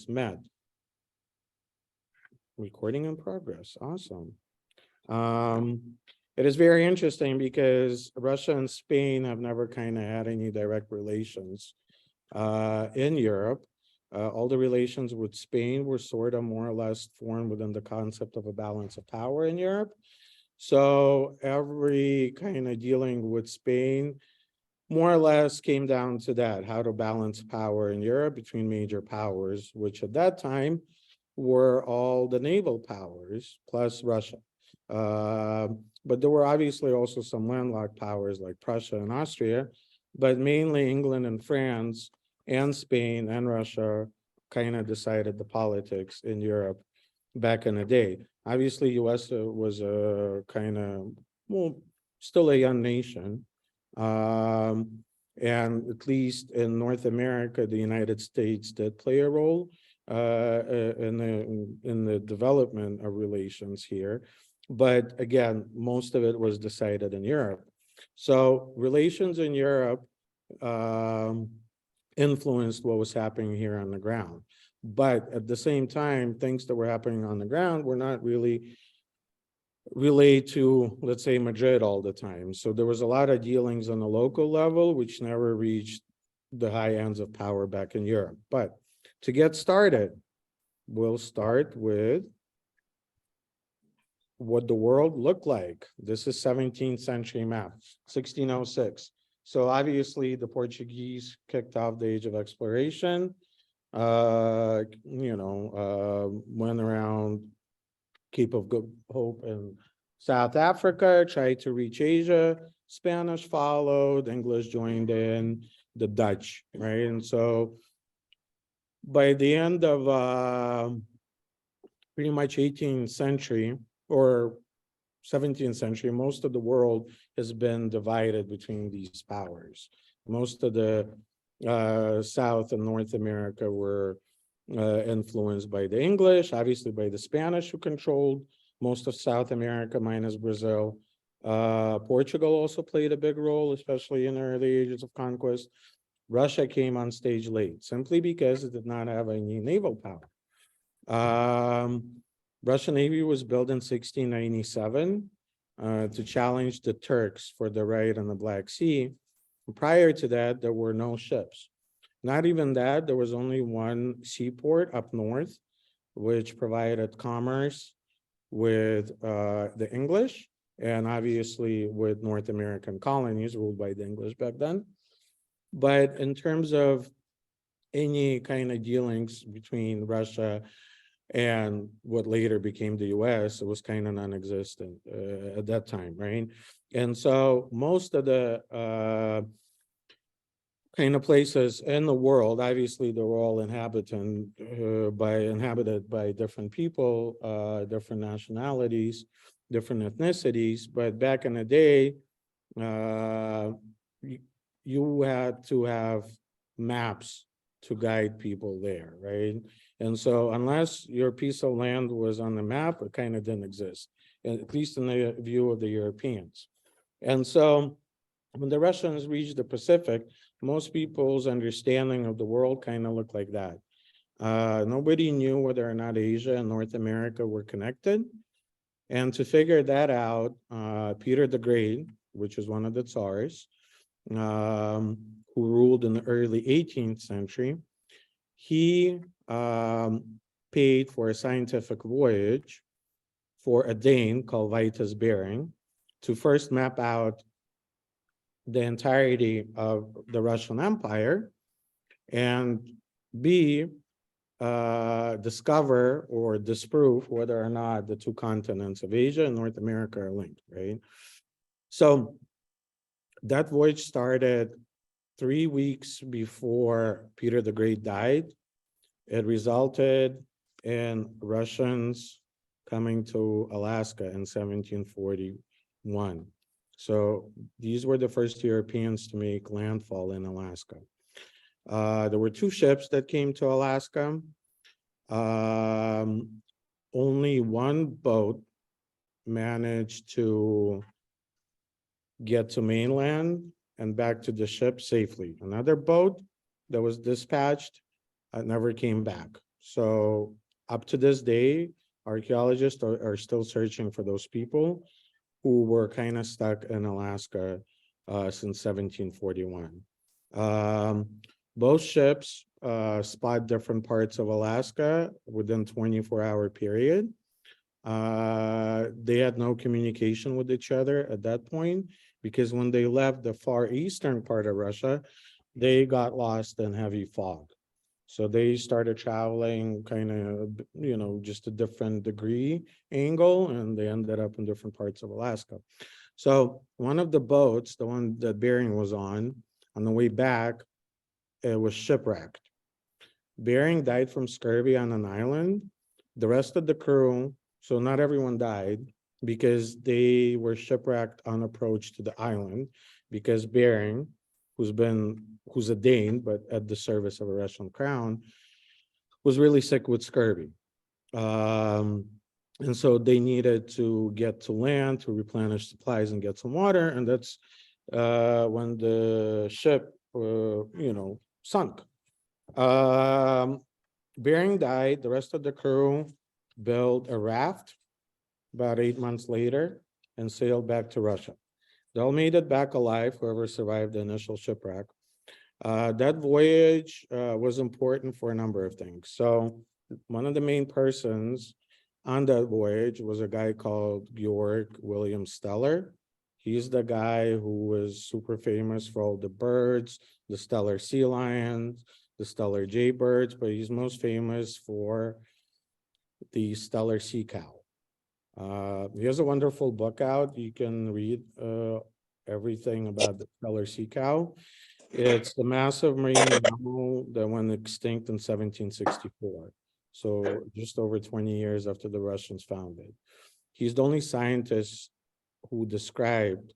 met. Recording in progress. Awesome. It is very interesting because Russia and Spain have never kind of had any direct relations in Europe. All the relations with Spain were sort of more or less formed within the concept of a balance of power in Europe. So every kind of dealing with Spain more or less came down to that, how to balance power in Europe between major powers, which at that time were all the naval powers plus Russia. But there were obviously also some landlocked powers like Prussia and Austria, but mainly England and France and Spain and Russia kind of decided the politics in Europe back in the day. Obviously, US was a kind of, well, still a young nation. And at least in North America, the United States did play a role in the development of relations here. But again, most of it was decided in Europe. So relations in Europe influenced what was happening here on the ground. But at the same time, things that were happening on the ground were not really relate to, let's say, Madrid all the time. So there was a lot of dealings on the local level, which never reached the high ends of power back in Europe. But to get started, we'll start with what the world looked like. This is 17th century map, 1606. So obviously the Portuguese kicked off the age of exploration, went around Cape of Good Hope in South Africa, tried to reach Asia. Spanish followed, English joined in, the Dutch, right? And so by the end of pretty much 18th century or 17th century, most of the world has been divided between these powers. Most of the South and North America were influenced by the English, obviously by the Spanish, who controlled most of South America minus Brazil. Portugal also played a big role, especially in the early ages of conquest. Russia came on stage late, simply because it did not have any naval power. Russian Navy was built in 1697 to challenge the Turks for the right on the Black Sea. Prior to that, there were no ships. Not even that, there was only one seaport up north, which provided commerce with the English and obviously with North American colonies ruled by the English back then. But in terms of any kind of dealings between Russia and what later became the US, it was kind of non-existent at that time, right? And so most of the kind of places in the world, obviously they're all inhabited by different people, different nationalities, different ethnicities. But back in the day, you had to have maps to guide people there, right? And so unless your piece of land was on the map, it kind of didn't exist, at least in the view of the Europeans. And so when the Russians reached the Pacific, most people's understanding of the world kind of looked like that. Nobody knew whether or not Asia and North America were connected. And to figure that out, Peter the Great, which was one of the Tsars, who ruled in the early 18th century, he paid for a scientific voyage for a Dane called Vitus Bering to first map out the entirety of the Russian Empire, and B, discover or disprove whether or not the two continents of Asia and North America are linked, right? So that voyage started 3 weeks before Peter the Great died. It resulted in Russians coming to Alaska in 1741. So these were the first Europeans to make landfall in Alaska. There were 2 ships that came to Alaska. Only one boat managed to get to mainland and back to the ship safely. Another boat that was dispatched never came back. So up to this day, archaeologists are still searching for those people who were kind of stuck in Alaska since 1741. Um, both ships spot different parts of Alaska within 24-hour period. They had no communication with each other at that point because when they left the far eastern part of Russia, they got lost in heavy fog. So they started traveling kind of, just a different degree angle, and they ended up in different parts of Alaska. So one of the boats, the one that Bering was on the way back, it was shipwrecked. Bering died from scurvy on an island. The rest of the crew, so not everyone died because they were shipwrecked on approach to the island because Bering, who's a Dane, but at the service of a Russian crown, was really sick with scurvy. Um, and so they needed to get to land to replenish supplies and get some water. And that's when the ship, sunk. Um, Bering died. The rest of the crew built a raft about 8 months later and sailed back to Russia. They all made it back alive, whoever survived the initial shipwreck. That voyage was important for a number of things. So one of the main persons on that voyage was a guy called Georg William Steller. He's the guy who was super famous for all the birds, the Steller sea lions, the Steller jaybirds, but he's most famous for the Steller sea cow. He has a wonderful book out. You can read everything about the Steller sea cow. It's the massive marine mammal that went extinct in 1764. So just over 20 years after the Russians found it. He's the only scientist who described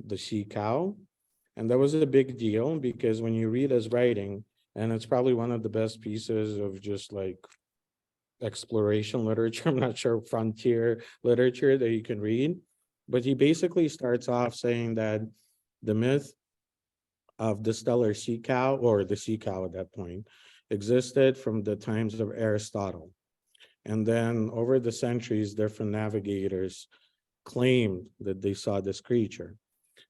the sea cow. And that was a big deal because when you read his writing, and it's probably one of the best pieces of just like exploration literature, I'm not sure, frontier literature that you can read. But he basically starts off saying that the myth of the Steller sea cow, or the sea cow at that point, existed from the times of Aristotle. And then over the centuries, different navigators claimed that they saw this creature.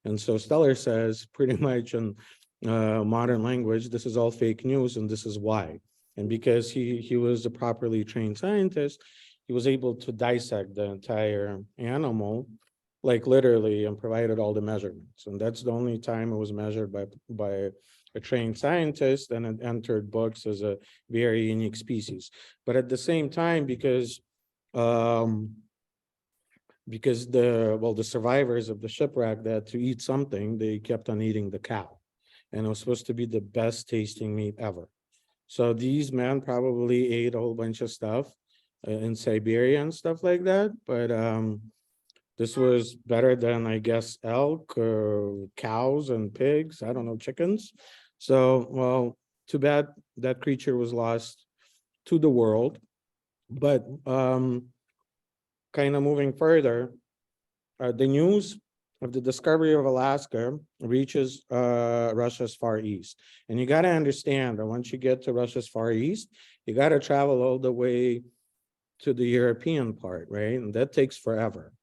And so Steller says, pretty much in modern language, this is all fake news, and this is why. And because he was a properly trained scientist, he was able to dissect the entire animal, like literally, and provided all the measurements. And that's the only time it was measured by a trained scientist, and it entered books as a very unique species. But at the same time, um, because the survivors of the shipwreck, that to eat something, they kept on eating the cow, and it was supposed to be the best tasting meat ever. So these men probably ate a whole bunch of stuff in Siberia and stuff like that, but this was better than, I guess, elk, cows and pigs, I don't know, chickens. So, well, too bad that creature was lost to the world. But kind of moving further, the news of the discovery of Alaska reaches Russia's Far East. And you got to understand that once you get to Russia's Far East, you got to travel all the way to the European part, right? And that takes forever.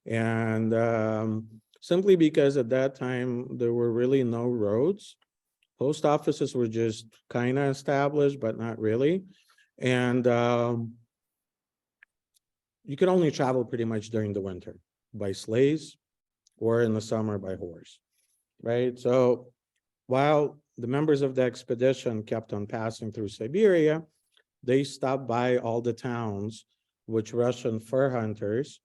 And simply because at that time, there were really no roads. Post offices were just kind of established, but not really. And you could only travel pretty much during the winter by sleighs or in the summer by horse, right? So while the members of the expedition kept on passing through Siberia, they stopped by all the towns which Russian fur hunters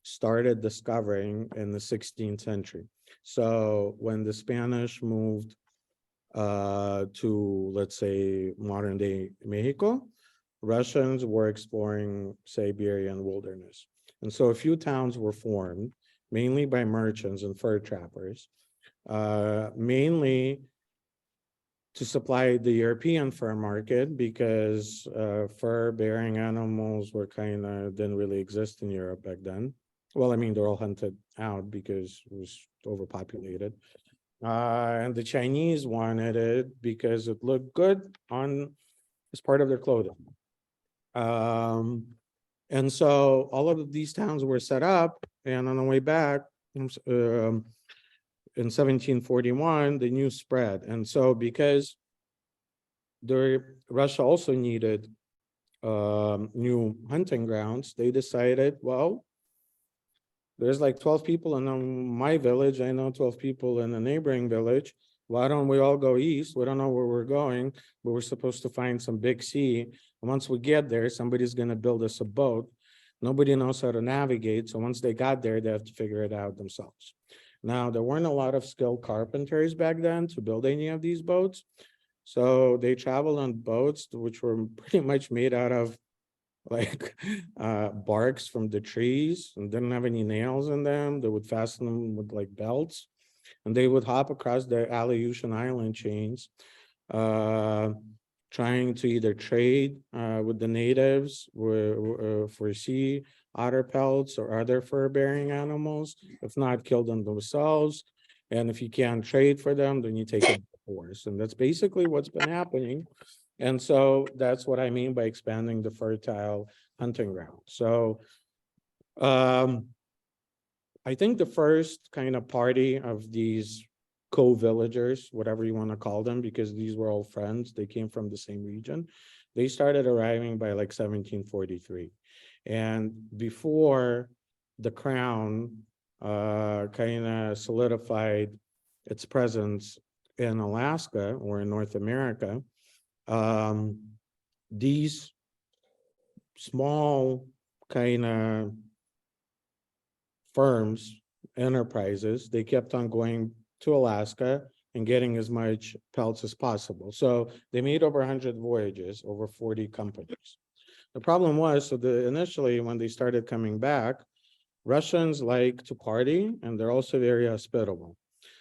started discovering in the 16th century. So when the Spanish moved to, let's say, modern day Mexico, Russians were exploring Siberian wilderness. And so a few towns were formed, mainly by merchants and fur trappers, mainly to supply the European fur market because fur-bearing animals were didn't really exist in Europe back then. Well, I mean, they're all hunted out because it was overpopulated. And the Chinese wanted it because it looked good on as part of their clothing. And so all of these towns were set up, and on the way back, in 1741, the news spread. And so because Russia also needed new hunting grounds, they decided, well, there's like 12 people in my village. I know 12 people in a neighboring village. Why don't we all go east? We don't know where we're going, but we're supposed to find some big sea. And once we get there, somebody's going to build us a boat. Nobody knows how to navigate. So once they got there, they have to figure it out themselves. Now, there weren't a lot of skilled carpenters back then to build any of these boats. So they traveled on boats, which were pretty much made out of like barks from the trees and didn't have any nails in them. They would fasten them with like belts, and they would hop across the Aleutian Island chains, trying to either trade with the natives for sea otter pelts or other fur-bearing animals, if not kill them themselves. And if you can't trade for them, then you take it by force. And that's basically what's been happening. And so that's what I mean by expanding the fertile hunting ground. So I think the first kind of party of these co-villagers, whatever you want to call them, because these were all friends, they came from the same region. They started arriving by like 1743. And before the crown kind of solidified its presence in Alaska or in North America, these small kind of firms, enterprises, they kept on going to Alaska and getting as much pelts as possible. So they made over 100 voyages, over 40 companies. The problem was, so initially when they started coming back, Russians like to party and they're also very hospitable.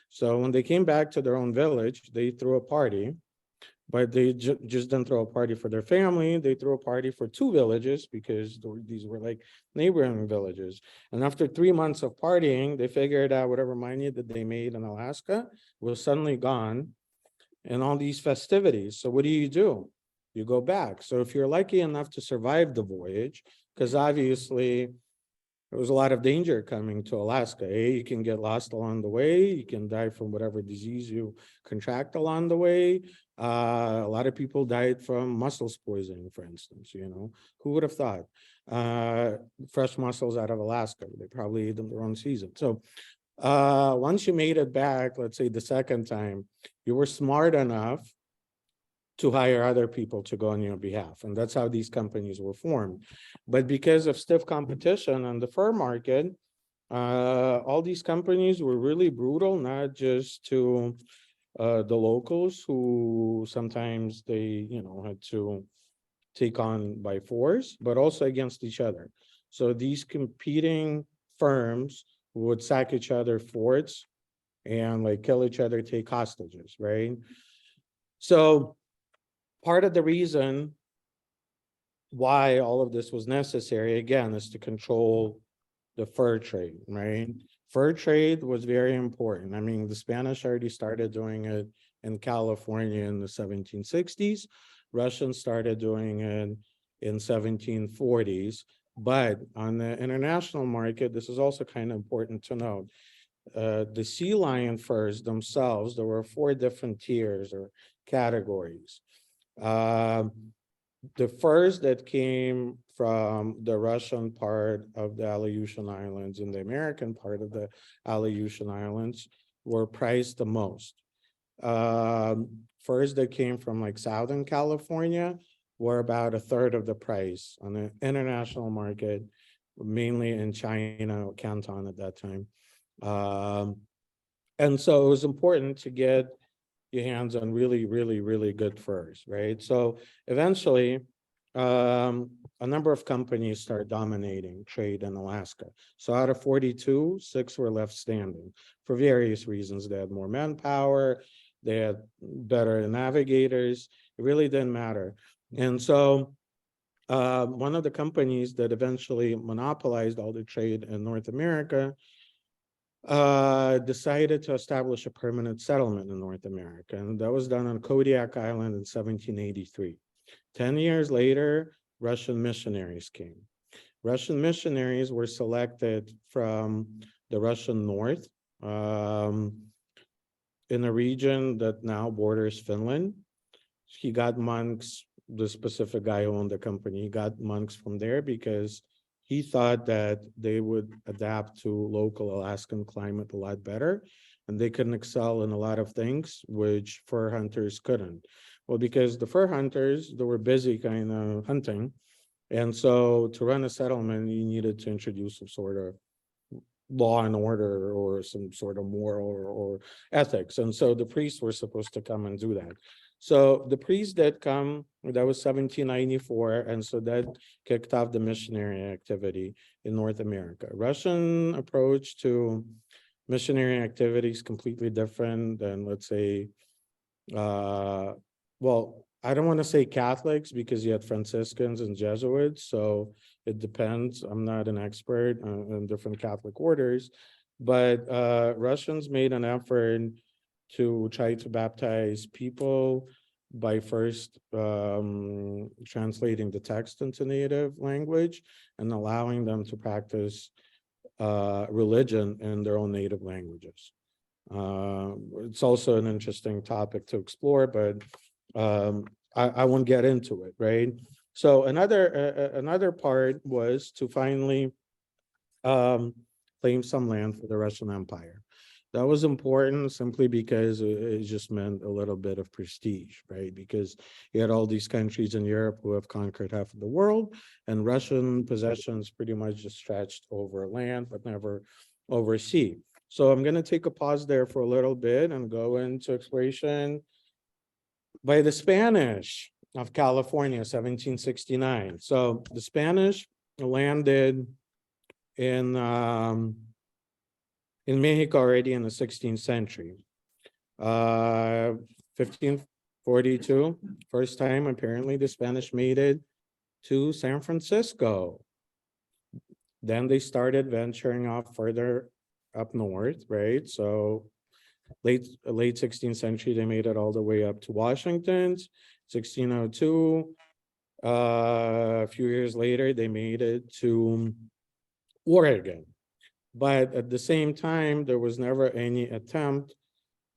So when they came back to their own village, they threw a party, but they just didn't throw a party for their family. They threw a party for two villages because these were like neighboring villages. And after 3 months of partying, they figured out whatever money that they made in Alaska was suddenly gone in all these festivities. So what do? You go back. So if you're lucky enough to survive the voyage, because obviously there was a lot of danger coming to Alaska. You can get lost along the way. You can die from whatever disease you contract along the way. A lot of people died from mussels poisoning, for instance. Who would have thought? Fresh mussels out of Alaska. They probably ate them the wrong season. So once you made it back, let's say the second time, you were smart enough to hire other people to go on your behalf. And that's how these companies were formed. But because of stiff competition on the fur market, all these companies were really brutal, not just to the locals who sometimes they, had to take on by force, but also against each other. So these competing firms would sack each other forts and like kill each other, take hostages, right? So part of the reason why all of this was necessary, again, is to control the fur trade, right? Fur trade was very important. I mean, the Spanish already started doing it in California in the 1760s. Russians started doing it in 1740s. But on the international market, this is also kind of important to note. The sea lion furs themselves, there were 4 different tiers or categories. The furs that came from the Russian part of the Aleutian Islands and the American part of the Aleutian Islands were priced the most. Furs that came from like Southern California were about a third of the price on the international market, mainly in China, Canton at that time. And so it was important to get your hands on really, really, really good furs, right? So eventually, a number of companies start dominating trade in Alaska. So out of 42, 6 were left standing for various reasons. They had more manpower, they had better navigators. It really didn't matter. And so one of the companies that eventually monopolized all the trade in North America decided to establish a permanent settlement in North America. And that was done on Kodiak Island in 1783. 10 years later, Russian missionaries came. Russian missionaries were selected from the Russian north, in a region that now borders Finland. He got monks, the specific guy who owned the company, he got monks from there because he thought that they would adapt to local Alaskan climate a lot better and they can excel in a lot of things which fur hunters couldn't. Well, because the fur hunters, they were busy kind of hunting. And so to run a settlement, you needed to introduce some sort of law and order or some sort of moral or ethics. And so the priests were supposed to come and do that. So the priests that come, that was 1794, and so that kicked off the missionary activity in North America. Russian approach to missionary activities completely different than, let's say, well, I don't want to say Catholics because you had Franciscans and Jesuits, so it depends. I'm not an expert on different Catholic orders, but Russians made an effort to try to baptize people by first translating the text into native language and allowing them to practice religion in their own native languages. It's also an interesting topic to explore, but I won't get into it, right? So another part was to finally claim some land for the Russian Empire. That was important simply because it just meant a little bit of prestige, right? Because you had all these countries in Europe who have conquered half of the world, and Russian possessions pretty much just stretched over land, but never over sea. So I'm going to take a pause there for a little bit and go into exploration by the Spanish of California, 1769. So the Spanish landed in Mexico already in the 16th century. 1542, first time apparently the Spanish made it to San Francisco. Then they started venturing off further up north, right? So late 16th century, they made it all the way up to Washington. 1602, a few years later, they made it to Oregon. But at the same time, there was never any attempt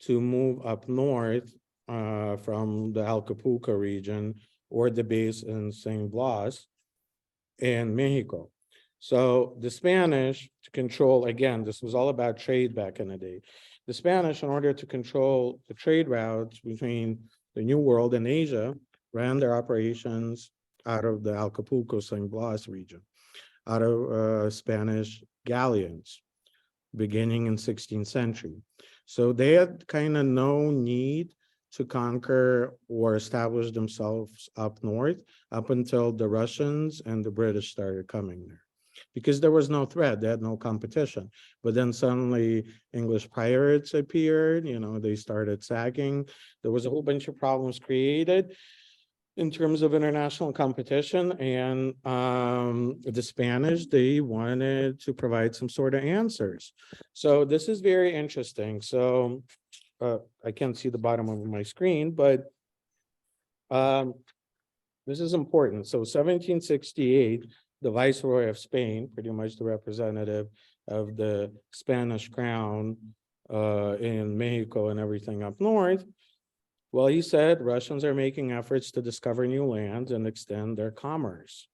to move up north from the Acapulco region or the base in St. Blas in Mexico. So the Spanish, to control, again, this was all about trade back in the day. The Spanish, in order to control the trade routes between the New World and Asia, ran their operations out of the Acapulco, St. Blas region, out of Spanish galleons, beginning in 16th century. So they had kind of no need to conquer or establish themselves up north up until the Russians and the British started coming there. Because there was no threat, they had no competition. But then suddenly English pirates appeared, they started sagging. There was a whole bunch of problems created in terms of international competition, and the Spanish, they wanted to provide some sort of answers. So this is very interesting. So I can't see the bottom of my screen, but this is important. So 1768, the Viceroy of Spain, pretty much the representative of the Spanish crown in Mexico and everything up north, well, he said Russians are making efforts to discover new lands and extend their commerce.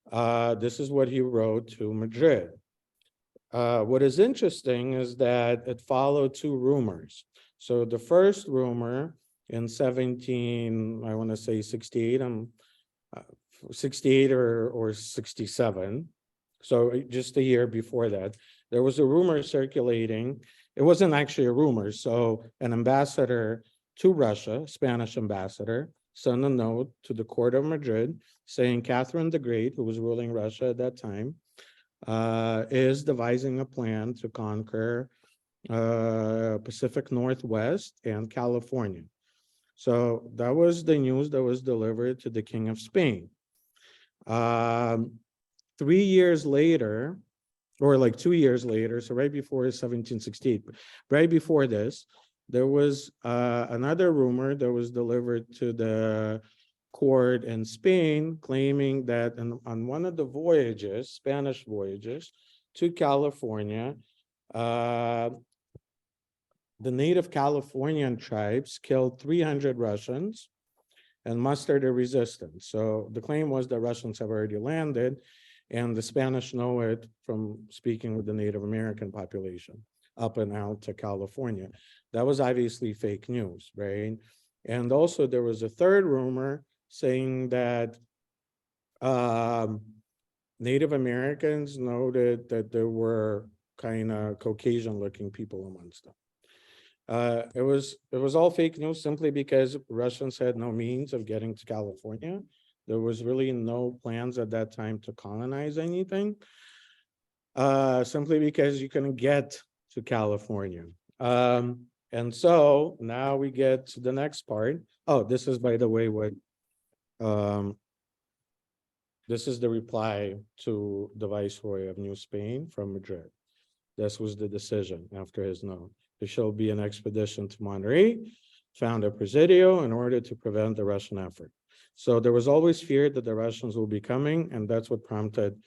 This is what he wrote to Madrid. What is interesting is that it followed two rumors. So the first rumor in 68, 68 or 67. So just a year before that, there was a rumor circulating. It wasn't actually a rumor. So an ambassador to Russia, Spanish ambassador, sent a note to the court of Madrid saying Catherine the Great, who was ruling Russia at that time, is devising a plan to conquer Pacific Northwest and California. So that was the news that was delivered to the King of Spain. 3 years later, or like 2 years later, so right before 1768, right before this, there was another rumor that was delivered to the court in Spain, claiming that on one of the voyages, Spanish voyages to California, the native Californian tribes killed 300 Russians and mustered a resistance. So the claim was that Russians have already landed, and the Spanish know it from speaking with the Native American population up and out to California. That was obviously fake news, right? And also there was a third rumor saying that Native Americans noted that there were kind of Caucasian looking people amongst them. It was all fake news simply because Russians had no means of getting to California. There was really no plans at that time to colonize anything, simply because you couldn't get to California. And so now we get to the next part. Oh, this is, by the way, what this is the reply to the Viceroy of New Spain from Madrid. This was the decision after his note. There shall be an expedition to Monterey, found at Presidio, in order to prevent the Russian effort. So there was always fear that the Russians will be coming, and that's what prompted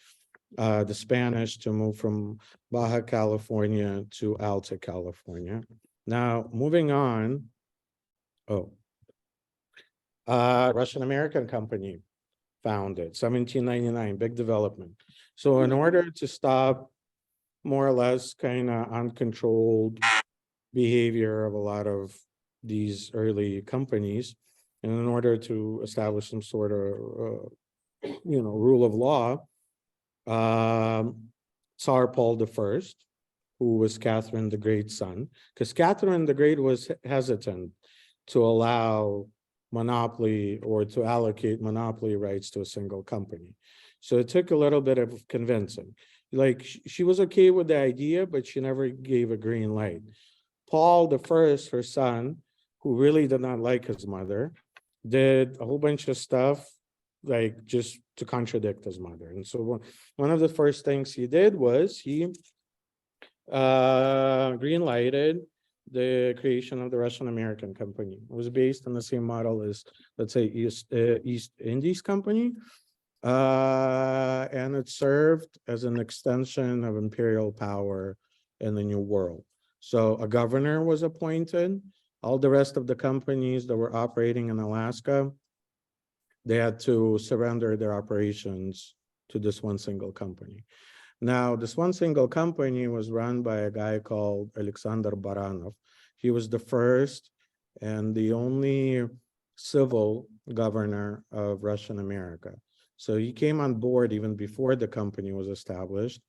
the Spanish to move from Baja California to Alta California. Now, moving on. Russian American company founded, 1799, big development. So in order to stop more or less kind of uncontrolled behavior of a lot of these early companies, and in order to establish some sort of rule of law, Tsar Paul I, who was Catherine the Great's son, because Catherine the Great was hesitant to allow monopoly or to allocate monopoly rights to a single company. So it took a little bit of convincing. Like she was okay with the idea, but she never gave a green light. Paul I, her son, who really did not like his mother, did a whole bunch of stuff like just to contradict his mother. And so one of the first things he did was he green lighted the creation of the Russian American Company. It was based on the same model as, let's say, East Indies Company. And it served as an extension of imperial power in the New World. So a governor was appointed. All the rest of the companies that were operating in Alaska, they had to surrender their operations to this one single company. Now, this one single company was run by a guy called Alexander Baranov. He was the first and the only civil governor of Russian America. So he came on board even before the company was established.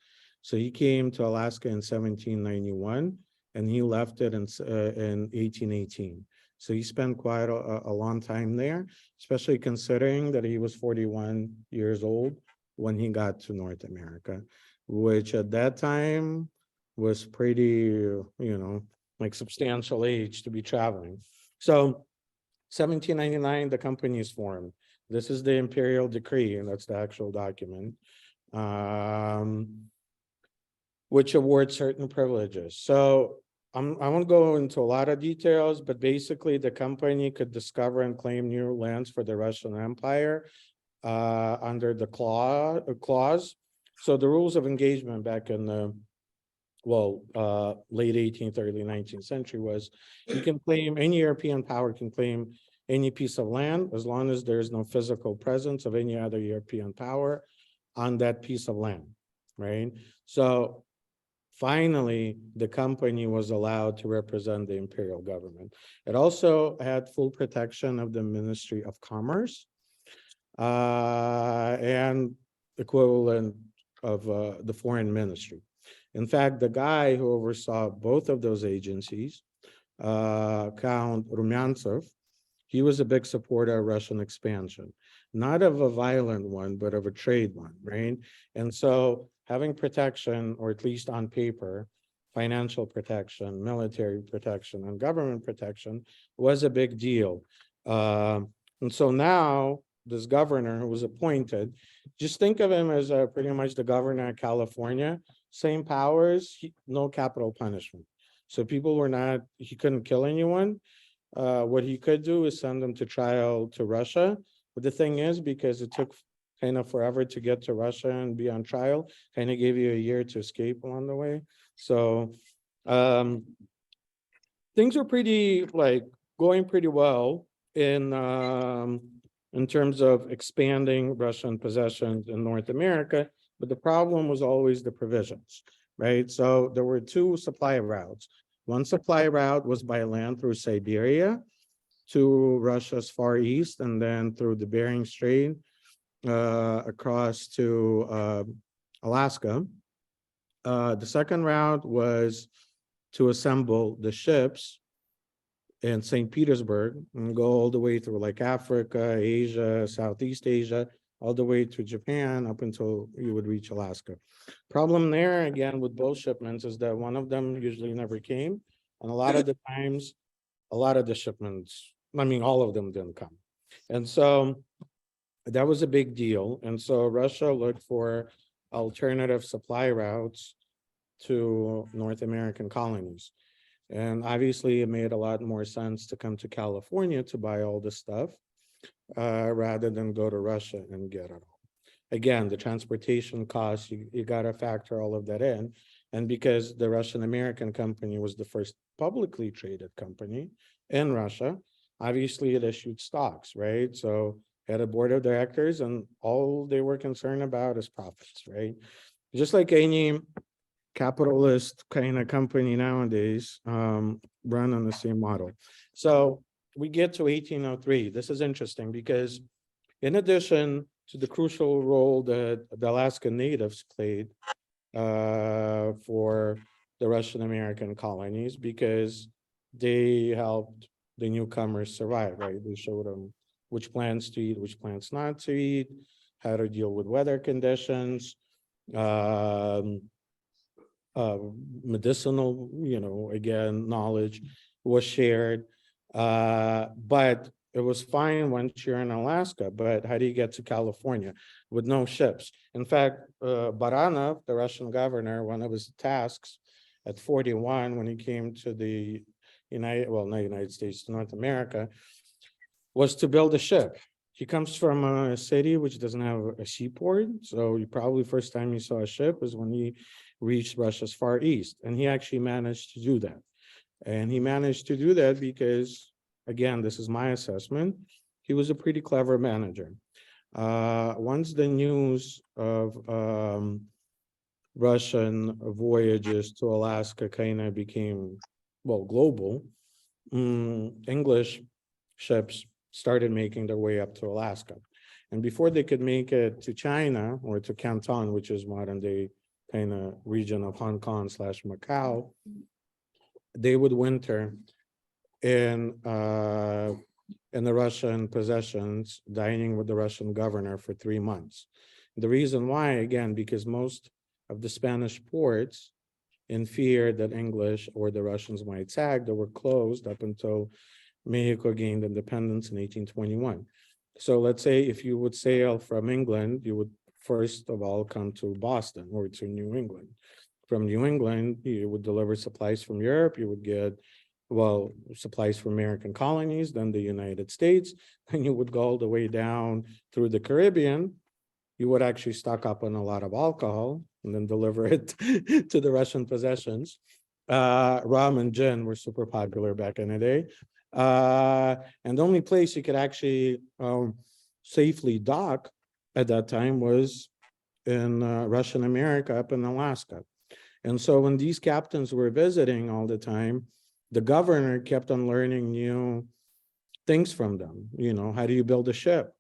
So he came to Alaska in 1791, and he left it in 1818. So he spent quite a long time there, especially considering that he was 41 years old when he got to North America, which at that time was pretty, like substantial age to be traveling. So 1799, the company is formed. This is the imperial decree, and that's the actual document, which awards certain privileges. So I won't go into a lot of details, but basically the company could discover and claim new lands for the Russian Empire under the clause. So the rules of engagement back in the late 18th, early 19th century was you can claim, any European power can claim any piece of land as long as there's no physical presence of any other European power on that piece of land, right? So finally, the company was allowed to represent the imperial government. It also had full protection of the Ministry of Commerce and equivalent of the Foreign Ministry. In fact, the guy who oversaw both of those agencies, Count Rumyantsev, he was a big supporter of Russian expansion, not of a violent one, but of a trade one, right? And so having protection, or at least on paper, financial protection, military protection, and government protection was a big deal. And so now this governor who was appointed, just think of him as pretty much the governor of California, same powers, no capital punishment. So people were not, he couldn't kill anyone. What he could do is send them to trial to Russia, But the thing is, because it took kind of forever to get to Russia and be on trial, kind of gave you a year to escape along the way. So um, things are pretty like going pretty well in terms of expanding Russian possessions in North America, but the problem was always the provisions, right? So there were two supply routes. One supply route was by land through Siberia to Russia's Far East, and then through the Bering Strait across to Alaska. The second route was to assemble the ships in St. Petersburg and go all the way through like Africa, Asia, Southeast Asia, all the way to Japan up until you would reach Alaska. Problem there again with both shipments is that one of them usually never came. And a lot of the times, a lot of the shipments, I mean, all of them didn't come. And so that was a big deal. And so Russia looked for alternative supply routes to North American colonies. And obviously, it made a lot more sense to come to California to buy all this stuff rather than go to Russia and get it all. Again, the transportation costs, you got to factor all of that in. And because the Russian American company was the first publicly traded company in Russia, obviously it issued stocks, right? So had a board of directors and all they were concerned about is profits, right? Just like any capitalist kind of company nowadays run on the same model. So we get to 1803. This is interesting because in addition to the crucial role that the Alaska natives played for the Russian American colonies, because they helped the newcomers survive, right? They showed them which plants to eat, which plants not to eat, how to deal with weather conditions, um, medicinal, again, knowledge was shared. But it was fine once you're in Alaska, but how do you get to California with no ships? In fact, Baranov, the Russian governor, one of his tasks at 41, when he came to the not United States, to North America, was to build a ship. He comes from a city which doesn't have a seaport. So you probably first time you saw a ship is when he reached Russia's Far East. And he actually managed to do that. And he managed to do that because, again, this is my assessment, he was a pretty clever manager. Once the news of Russian voyages to Alaska kind of became, well, global, English ships started making their way up to Alaska. And before they could make it to China or to Canton, which is modern day kind of region of Hong Kong / Macau, they would winter in the Russian possessions, dining with the Russian governor for 3 months. The reason why, again, because most of the Spanish ports, in fear that English or the Russians might sag, they were closed up until Mexico gained independence in 1821. So let's say if you would sail from England, you would first of all come to Boston or to New England. From New England, you would deliver supplies from Europe, you would get, well, supplies from American colonies, then the United States, and you would go all the way down through the Caribbean. You would actually stock up on a lot of alcohol and then deliver it to the Russian possessions. Rum and gin were super popular back in the day. And the only place you could actually safely dock at that time was in Russian America up in Alaska. And so when these captains were visiting all the time, the governor kept on learning new things from them. How do you build a ship?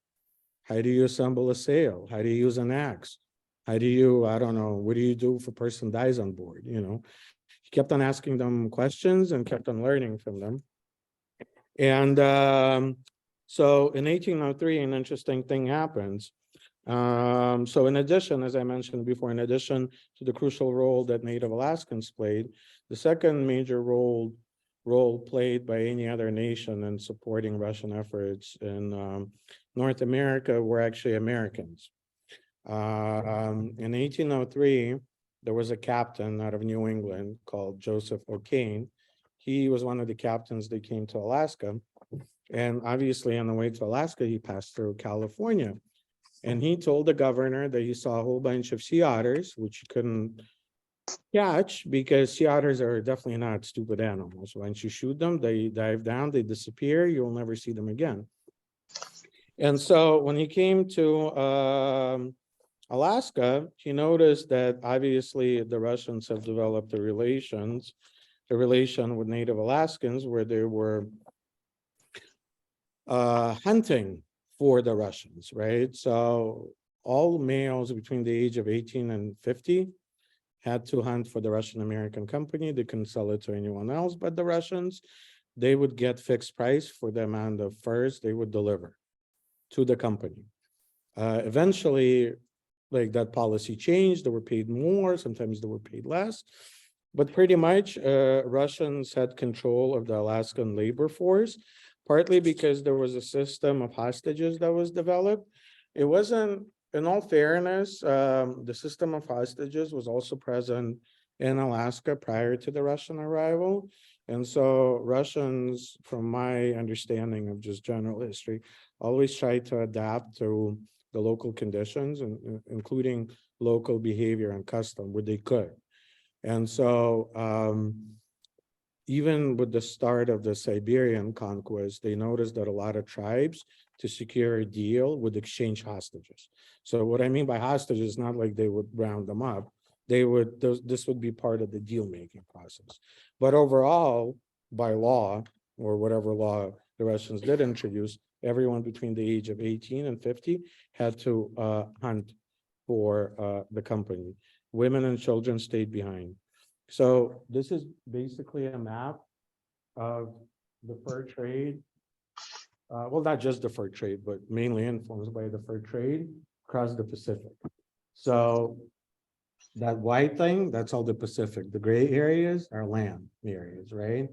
How do you assemble a sail? How do you use an axe? How do you, I don't know, what do you do if a person dies on board? He kept on asking them questions and kept on learning from them. And so in 1803, an interesting thing happens. So in addition, as I mentioned before, in addition to the crucial role that Native Alaskans played, the second major role played by any other nation in supporting Russian efforts in North America were actually Americans. In 1803, there was a captain out of New England called Joseph O'Kane. He was one of the captains that came to Alaska. And obviously on the way to Alaska, he passed through California. And he told the governor that he saw a whole bunch of sea otters, which he couldn't catch because sea otters are definitely not stupid animals. Once you shoot them, they dive down, they disappear, you'll never see them again. And so when he came to Alaska, he noticed that obviously the Russians have developed a relation with Native Alaskans where they were hunting for the Russians, right? So all males between the age of 18 and 50 had to hunt for the Russian American company. They couldn't sell it to anyone else but the Russians. They would get fixed price for the amount of furs they would deliver to the company. Eventually, like that policy changed. They were paid more, sometimes they were paid less. But pretty much Russians had control of the Alaskan labor force, partly because there was a system of hostages that was developed. It wasn't, in all fairness, the system of hostages was also present in Alaska prior to the Russian arrival. And so Russians, from my understanding of just general history, always tried to adapt to the local conditions, and including local behavior and custom where they could. And so even with the start of the Siberian conquest, they noticed that a lot of tribes, to secure a deal, would exchange hostages. So what I mean by hostages is not like they would round them up. They would, this would be part of the deal-making process. But overall, by law, or whatever law the Russians did introduce, everyone between the age of 18 and 50 had to hunt for the company. Women and children stayed behind. So this is basically a map of the fur trade. Well, not just the fur trade, but mainly influenced by the fur trade across the Pacific. So that white thing, that's all the Pacific. The gray areas are land areas, right?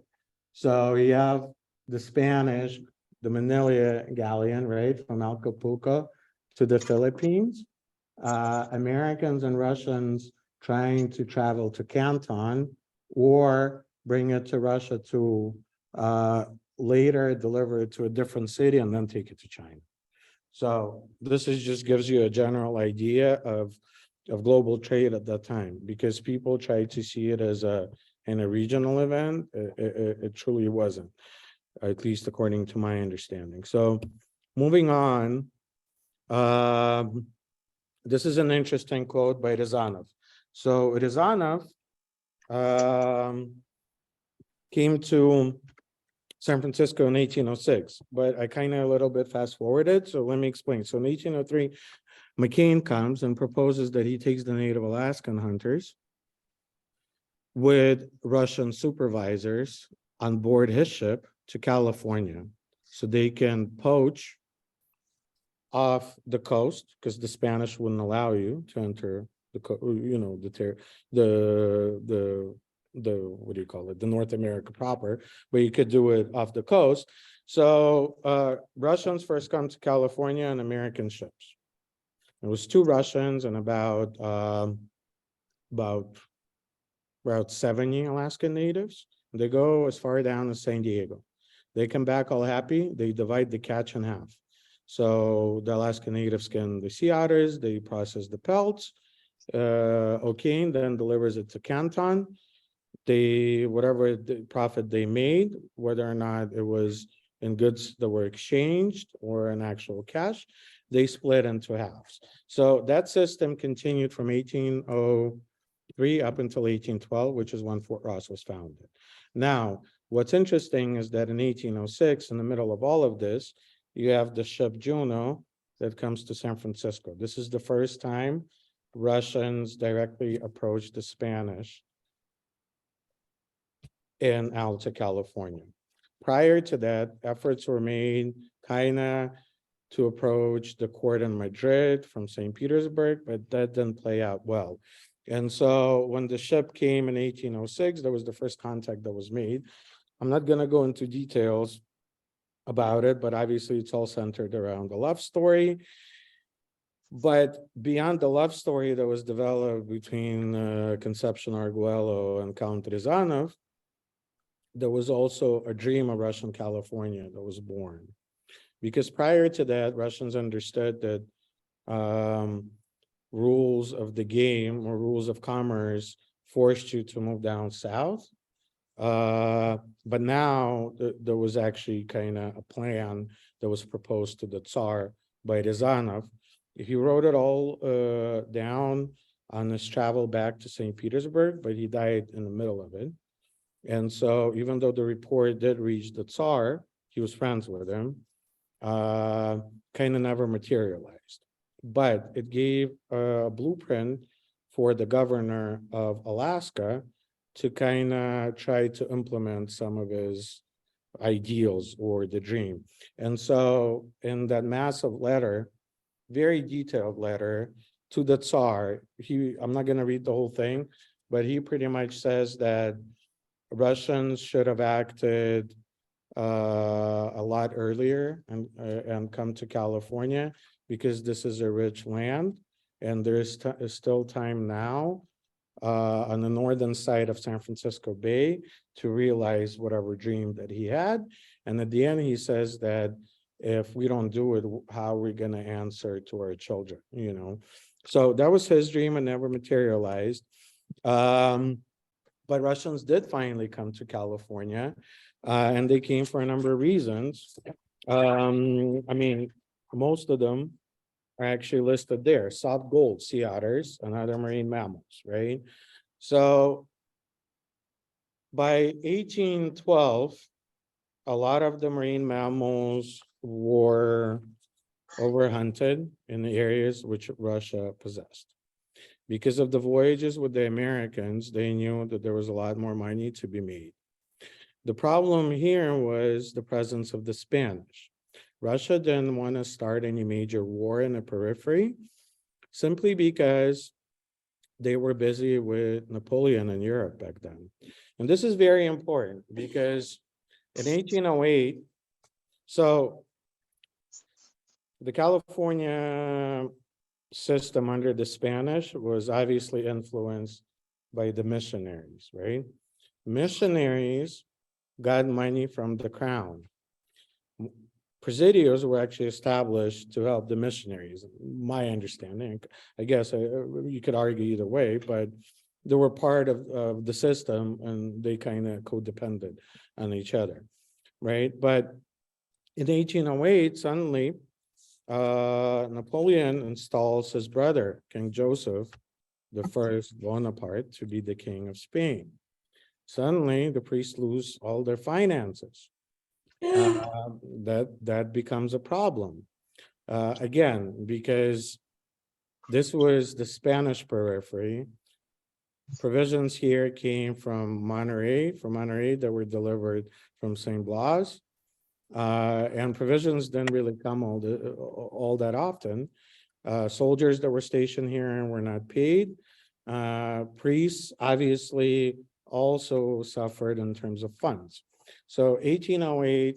So you have the Spanish, the Manila galleon, right, from Acapulco to the Philippines. Americans and Russians trying to travel to Canton or bring it to Russia to later deliver it to a different city and then take it to China. So this is just gives you a general idea of global trade at that time, because people try to see it as a regional event. It truly wasn't, at least according to my understanding. So moving on, this is an interesting quote by Ryazanov. So Ryazanov came to San Francisco in 1806, but I kind of a little bit fast forwarded. So let me explain. So in 1803, McCain comes and proposes that he takes the Native Alaskan hunters with Russian supervisors on board his ship to California so they can poach off the coast, because the Spanish wouldn't allow you to enter the what do you call it, the North America proper, but you could do it off the coast. So Russians first come to California on American ships. It was 2 Russians and about 70 Alaskan natives. They go as far down as San Diego. They come back all happy. They divide the catch in half. So the Alaska natives skin the sea otters, they process the pelts. O'Kane then delivers it to Canton. They, whatever the profit they made, whether or not it was in goods that were exchanged or in actual cash, they split into halves. So that system continued from 1803 up until 1812, which is when Fort Ross was founded. Now, what's interesting is that in 1806, in the middle of all of this, you have the ship Juno that comes to San Francisco. This is the first time Russians directly approached the Spanish in Alta California. Prior to that, efforts were made kind of to approach the court in Madrid from St. Petersburg, but that didn't play out well. And so when the ship came in 1806, that was the first contact that was made. I'm not going to go into details about it, but obviously it's all centered around the love story. But beyond the love story that was developed between Concepcion Arguello and Count Ryazanov, there was also a dream of Russian California that was born. Because prior to that, Russians understood that rules of the game or rules of commerce forced you to move down south. But now there was actually kind of a plan that was proposed to the Tsar by Ryazanov. He wrote it all down on his travel back to St. Petersburg, but he died in the middle of it. And so even though the report did reach the Tsar, he was friends with him, kind of never materialized. But it gave a blueprint for the governor of Alaska to kind of try to implement some of his ideals or the dream. And so in that massive letter, very detailed letter to the Tsar, I'm not going to read the whole thing, but he pretty much says that Russians should have acted a lot earlier and come to California, because this is a rich land and there is still time now on the northern side of San Francisco Bay to realize whatever dream that he had. And at the end, he says that if we don't do it, how are we going to answer to our children, you know? So that was his dream and never materialized. But Russians did finally come to California, and they came for a number of reasons. I mean, most of them are actually listed there: soft gold, sea otters, and other marine mammals, right? So by 1812, a lot of the marine mammals were overhunted in the areas which Russia possessed. Because of the voyages with the Americans, they knew that there was a lot more money to be made. The problem here was the presence of the Spanish. Russia didn't want to start any major war in the periphery, simply because they were busy with Napoleon in Europe back then. And this is very important because in 1808, so the California system under the Spanish was obviously influenced by the missionaries, right? Missionaries got money from the crown. Presidios were actually established to help the missionaries, my understanding. I guess you could argue either way, but they were part of the system and they kind of codepended on each other, right? But in 1808, suddenly, Napoleon installs his brother, King Joseph I Bonaparte, to be the king of Spain. Suddenly, the priests lose all their finances. That becomes a problem. Again, because this was the Spanish periphery. Provisions here came from Monterey that were delivered from St. Blas. And provisions didn't really come all that often. Soldiers that were stationed here were not paid. Priests obviously also suffered in terms of funds. So 1808,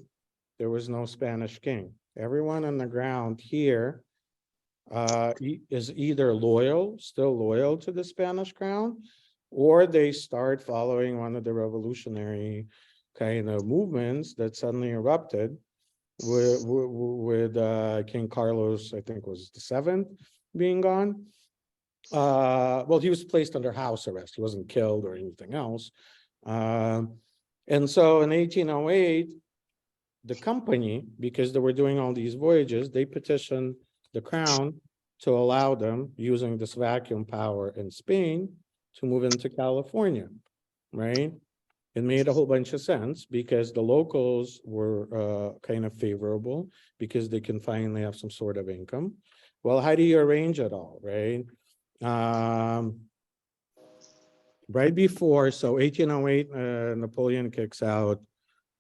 there was no Spanish king. Everyone on the ground here is either still loyal to the Spanish crown, or they start following one of the revolutionary kind of movements that suddenly erupted with King Carlos, I think was the seventh, being gone. Well, he was placed under house arrest. He wasn't killed or anything else. And so in 1808, the company, because they were doing all these voyages, they petitioned the crown to allow them, using this vacuum power in Spain, to move into California, right? It made a whole bunch of sense because the locals were kind of favorable because they can finally have some sort of income. Well, how do you arrange it all, right? Right before, so 1808, Napoleon kicks out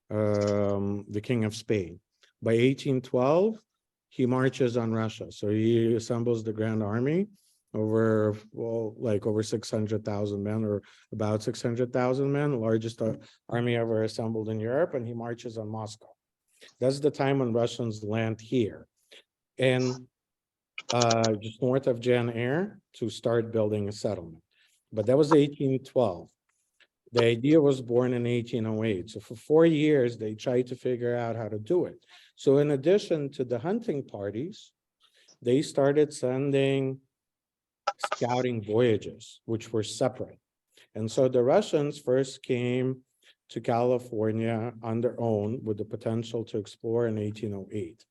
the King of Spain. By 1812, he marches on Russia. So he assembles the Grand Army over, well, like over 600,000 men, or about 600,000 men, the largest army ever assembled in Europe, and he marches on Moscow. That's the time when Russians land here, and just north of Jan Air, to start building a settlement. But that was 1812. The idea was born in 1808. So for 4 years, they tried to figure out how to do it. So in addition to the hunting parties, they started sending scouting voyages, which were separate. And so the Russians first came to California on their own with the potential to explore in 1808.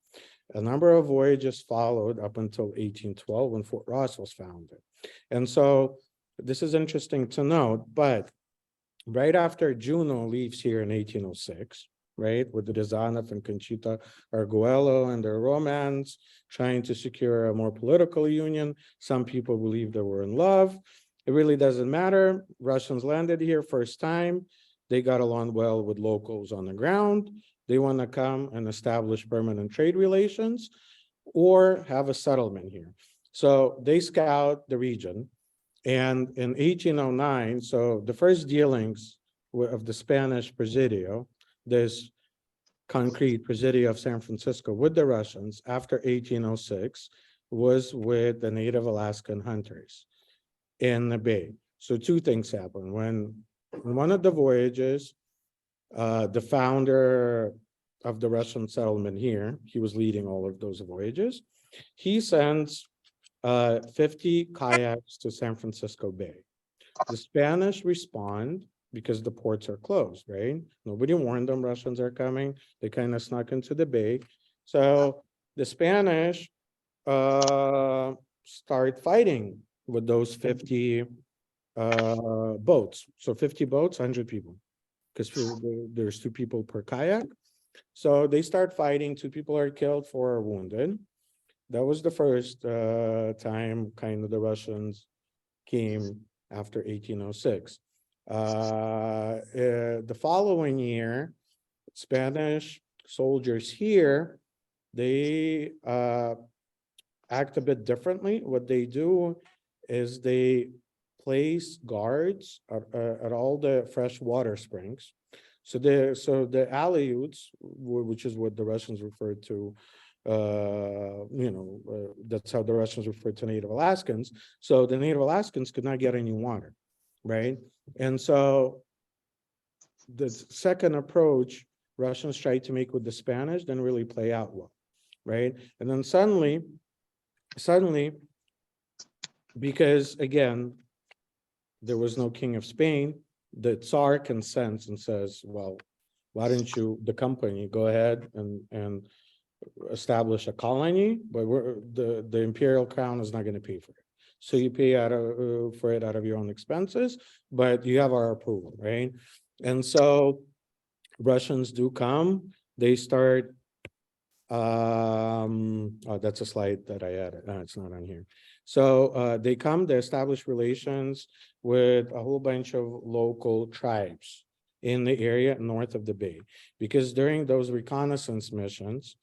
A number of voyages followed up until 1812 when Fort Ross was founded. And so this is interesting to note, but right after Juno leaves here in 1806, right, with the Rezanov and Conchita Arguello and their romance, trying to secure a more political union. Some people believe they were in love. It really doesn't matter. Russians landed here first time. They got along well with locals on the ground. They want to come and establish permanent trade relations or have a settlement here. So they scout the region. And in 1809, so the first dealings of the Spanish Presidio, this concrete Presidio of San Francisco with the Russians after 1806 was with the Native Alaskan hunters in the Bay. So two things happened. When one of the voyages, the founder of the Russian settlement here, he was leading all of those voyages, he sends 50 kayaks to San Francisco Bay. The Spanish respond because the ports are closed, right? Nobody warned them Russians are coming. They kind of snuck into the bay. So the Spanish start fighting with those 50 boats. So 50 boats, 100 people, because there's 2 people per kayak. So they start fighting. 2 people are killed, 4 are wounded. That was the first time kind of the Russians came after 1806. The following year, Spanish soldiers here, they act a bit differently. What they do is they place guards at all the fresh water springs. So the Aleuts, which is what the Russians referred to, that's how the Russians referred to Native Alaskans. So the Native Alaskans could not get any water, right? And so the second approach Russians tried to make with the Spanish didn't really play out well, right? And then suddenly, because again, there was no king of Spain, the Tsar consents and says, well, why don't you, the company, go ahead and establish a colony, but the imperial crown is not going to pay for it. So you pay for it out of your own expenses, but you have our approval, right? And so Russians do come. They start. Oh, that's a slide that I added. No, it's not on here. So they come. They establish relations with a whole bunch of local tribes in the area north of the bay, because during those reconnaissance missions,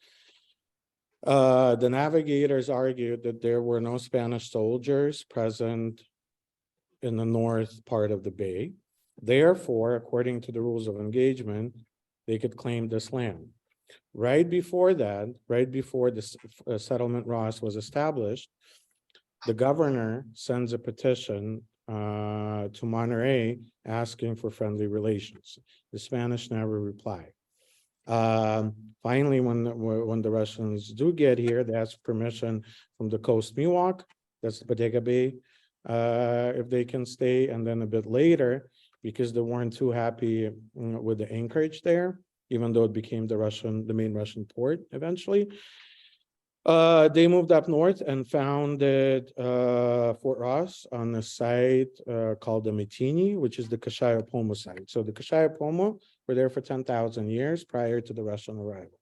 the navigators argued that there were no Spanish soldiers present in the north part of the bay. Therefore, according to the rules of engagement, they could claim this land. Right before that, right before the settlement Ross was established, the governor sends a petition to Monterey asking for friendly relations. The Spanish never reply. Finally, when the Russians do get here, they ask permission from the Coast Miwok, that's the Bodega Bay, if they can stay. And then a bit later, because they weren't too happy with the anchorage there, even though it became the main Russian port eventually, they moved up north and founded Fort Ross on a site called the Mitini, which is the Kashayapomo site. So the Kashayapomo were there for 10,000 years prior to the Russian arrival.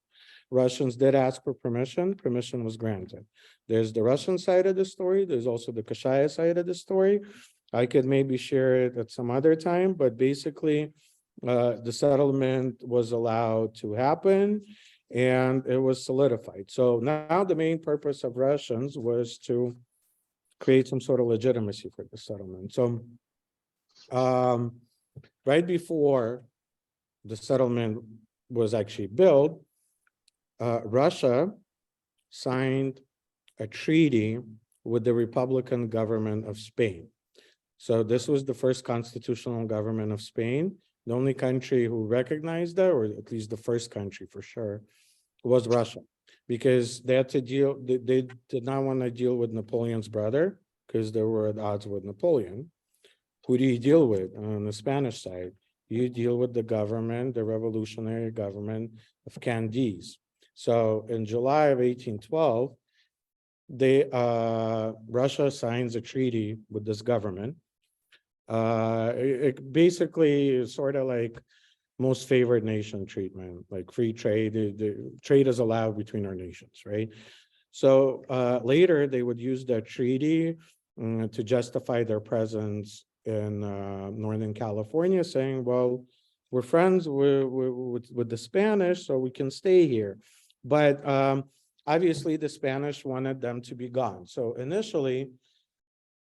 Russians did ask for permission. Permission was granted. There's the Russian side of the story. There's also the Kashaya side of the story. I could maybe share it at some other time, but basically the settlement was allowed to happen and it was solidified. So now the main purpose of Russians was to create some sort of legitimacy for the settlement. So right before the settlement was actually built, Russia signed a treaty with the Republican government of Spain. So this was the first constitutional government of Spain. The only country who recognized that, or at least the first country for sure, was Russia, because they had to deal, they did not want to deal with Napoleon's brother, because they were at odds with Napoleon. Who do you deal with on the Spanish side? You deal with the government, the revolutionary government of Candiz. So in July of 1812, Russia signs a treaty with this government. It basically is sort of like most favored nation treatment, like free trade. The trade is allowed between our nations, right? So later they would use that treaty to justify their presence in Northern California, saying, well, we're friends with the Spanish, so we can stay here. But obviously the Spanish wanted them to be gone. So initially,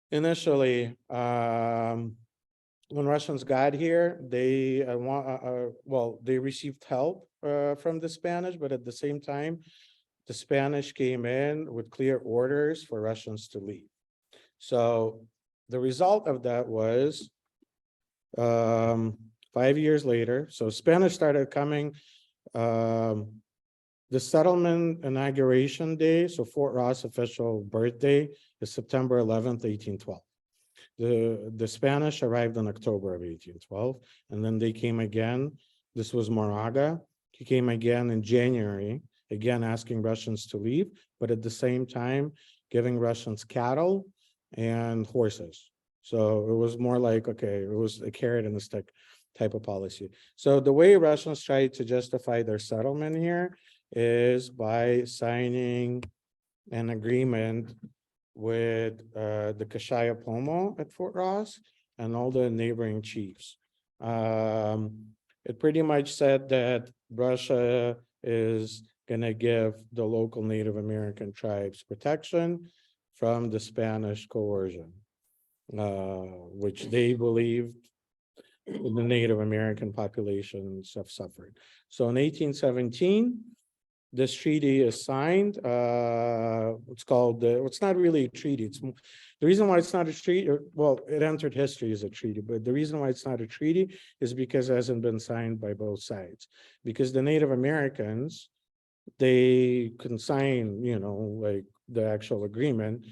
when Russians got here, they they received help from the Spanish, but at the same time, the Spanish came in with clear orders for Russians to leave. So the result of that was 5 years later, so Spanish started coming. The settlement inauguration day, so Fort Ross official birthday, is September 11th, 1812. The Spanish arrived in October of 1812, and then they came again. This was Moraga. He came again in January, again asking Russians to leave, but at the same time giving Russians cattle and horses. So it was more like, okay, it was a carrot and a stick type of policy. So the way Russians tried to justify their settlement here is by signing an agreement with the Kashaya Pomo at Fort Ross and all the neighboring chiefs. It pretty much said that Russia is going to give the local Native American tribes protection from the Spanish coercion, which they believed the Native American populations have suffered. So in 1817, this treaty is signed. It's called, it's not really a treaty. It's the reason why it's not a treaty, well, it entered history as a treaty, but the reason why it's not a treaty is because it hasn't been signed by both sides. Because the Native Americans, they can sign, like the actual agreement.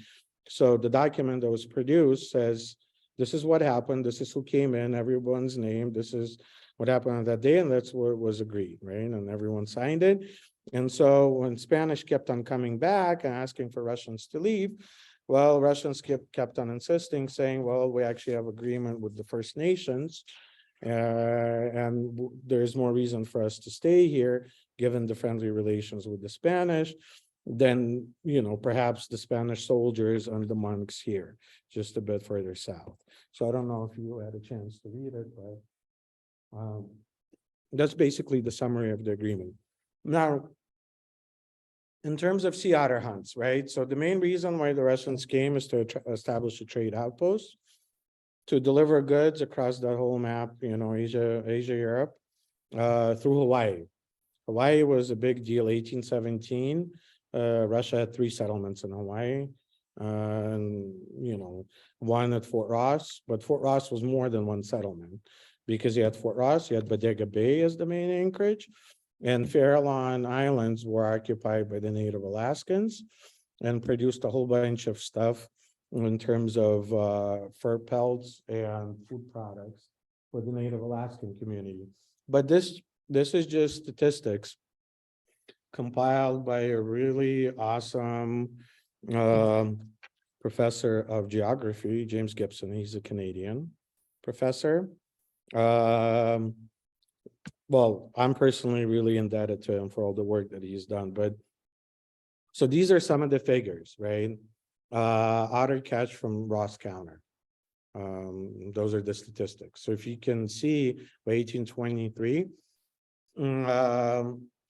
So the document that was produced says, this is what happened, this is who came in, everyone's name, this is what happened on that day, and that's what was agreed, right? And everyone signed it. And so when Spanish kept on coming back and asking for Russians to leave, well, Russians kept on insisting, saying, well, we actually have agreement with the First Nations, and there's more reason for us to stay here, given the friendly relations with the Spanish, than, perhaps the Spanish soldiers and the monks here, just a bit further south. So I don't know if you had a chance to read it, but that's basically the summary of the agreement. Now, in terms of sea otter hunts, right? So the main reason why the Russians came is to establish a trade outpost to deliver goods across the whole map, Asia, Europe, through Hawaii. Hawaii was a big deal. 1817, Russia had 3 settlements in Hawaii, and one at Fort Ross, but Fort Ross was more than one settlement, because you had Fort Ross, you had Bodega Bay as the main anchorage, and Farallon Islands were occupied by the Native Alaskans and produced a whole bunch of stuff in terms of fur pelts and food products for the Native Alaskan community. But this is just statistics compiled by a really awesome professor of geography, James Gibson. He's a Canadian professor. Well, I'm personally really indebted to him for all the work that he's done. But so these are some of the figures, right? Otter catch from Ross Counter. Those are the statistics. So if you can see by 1823,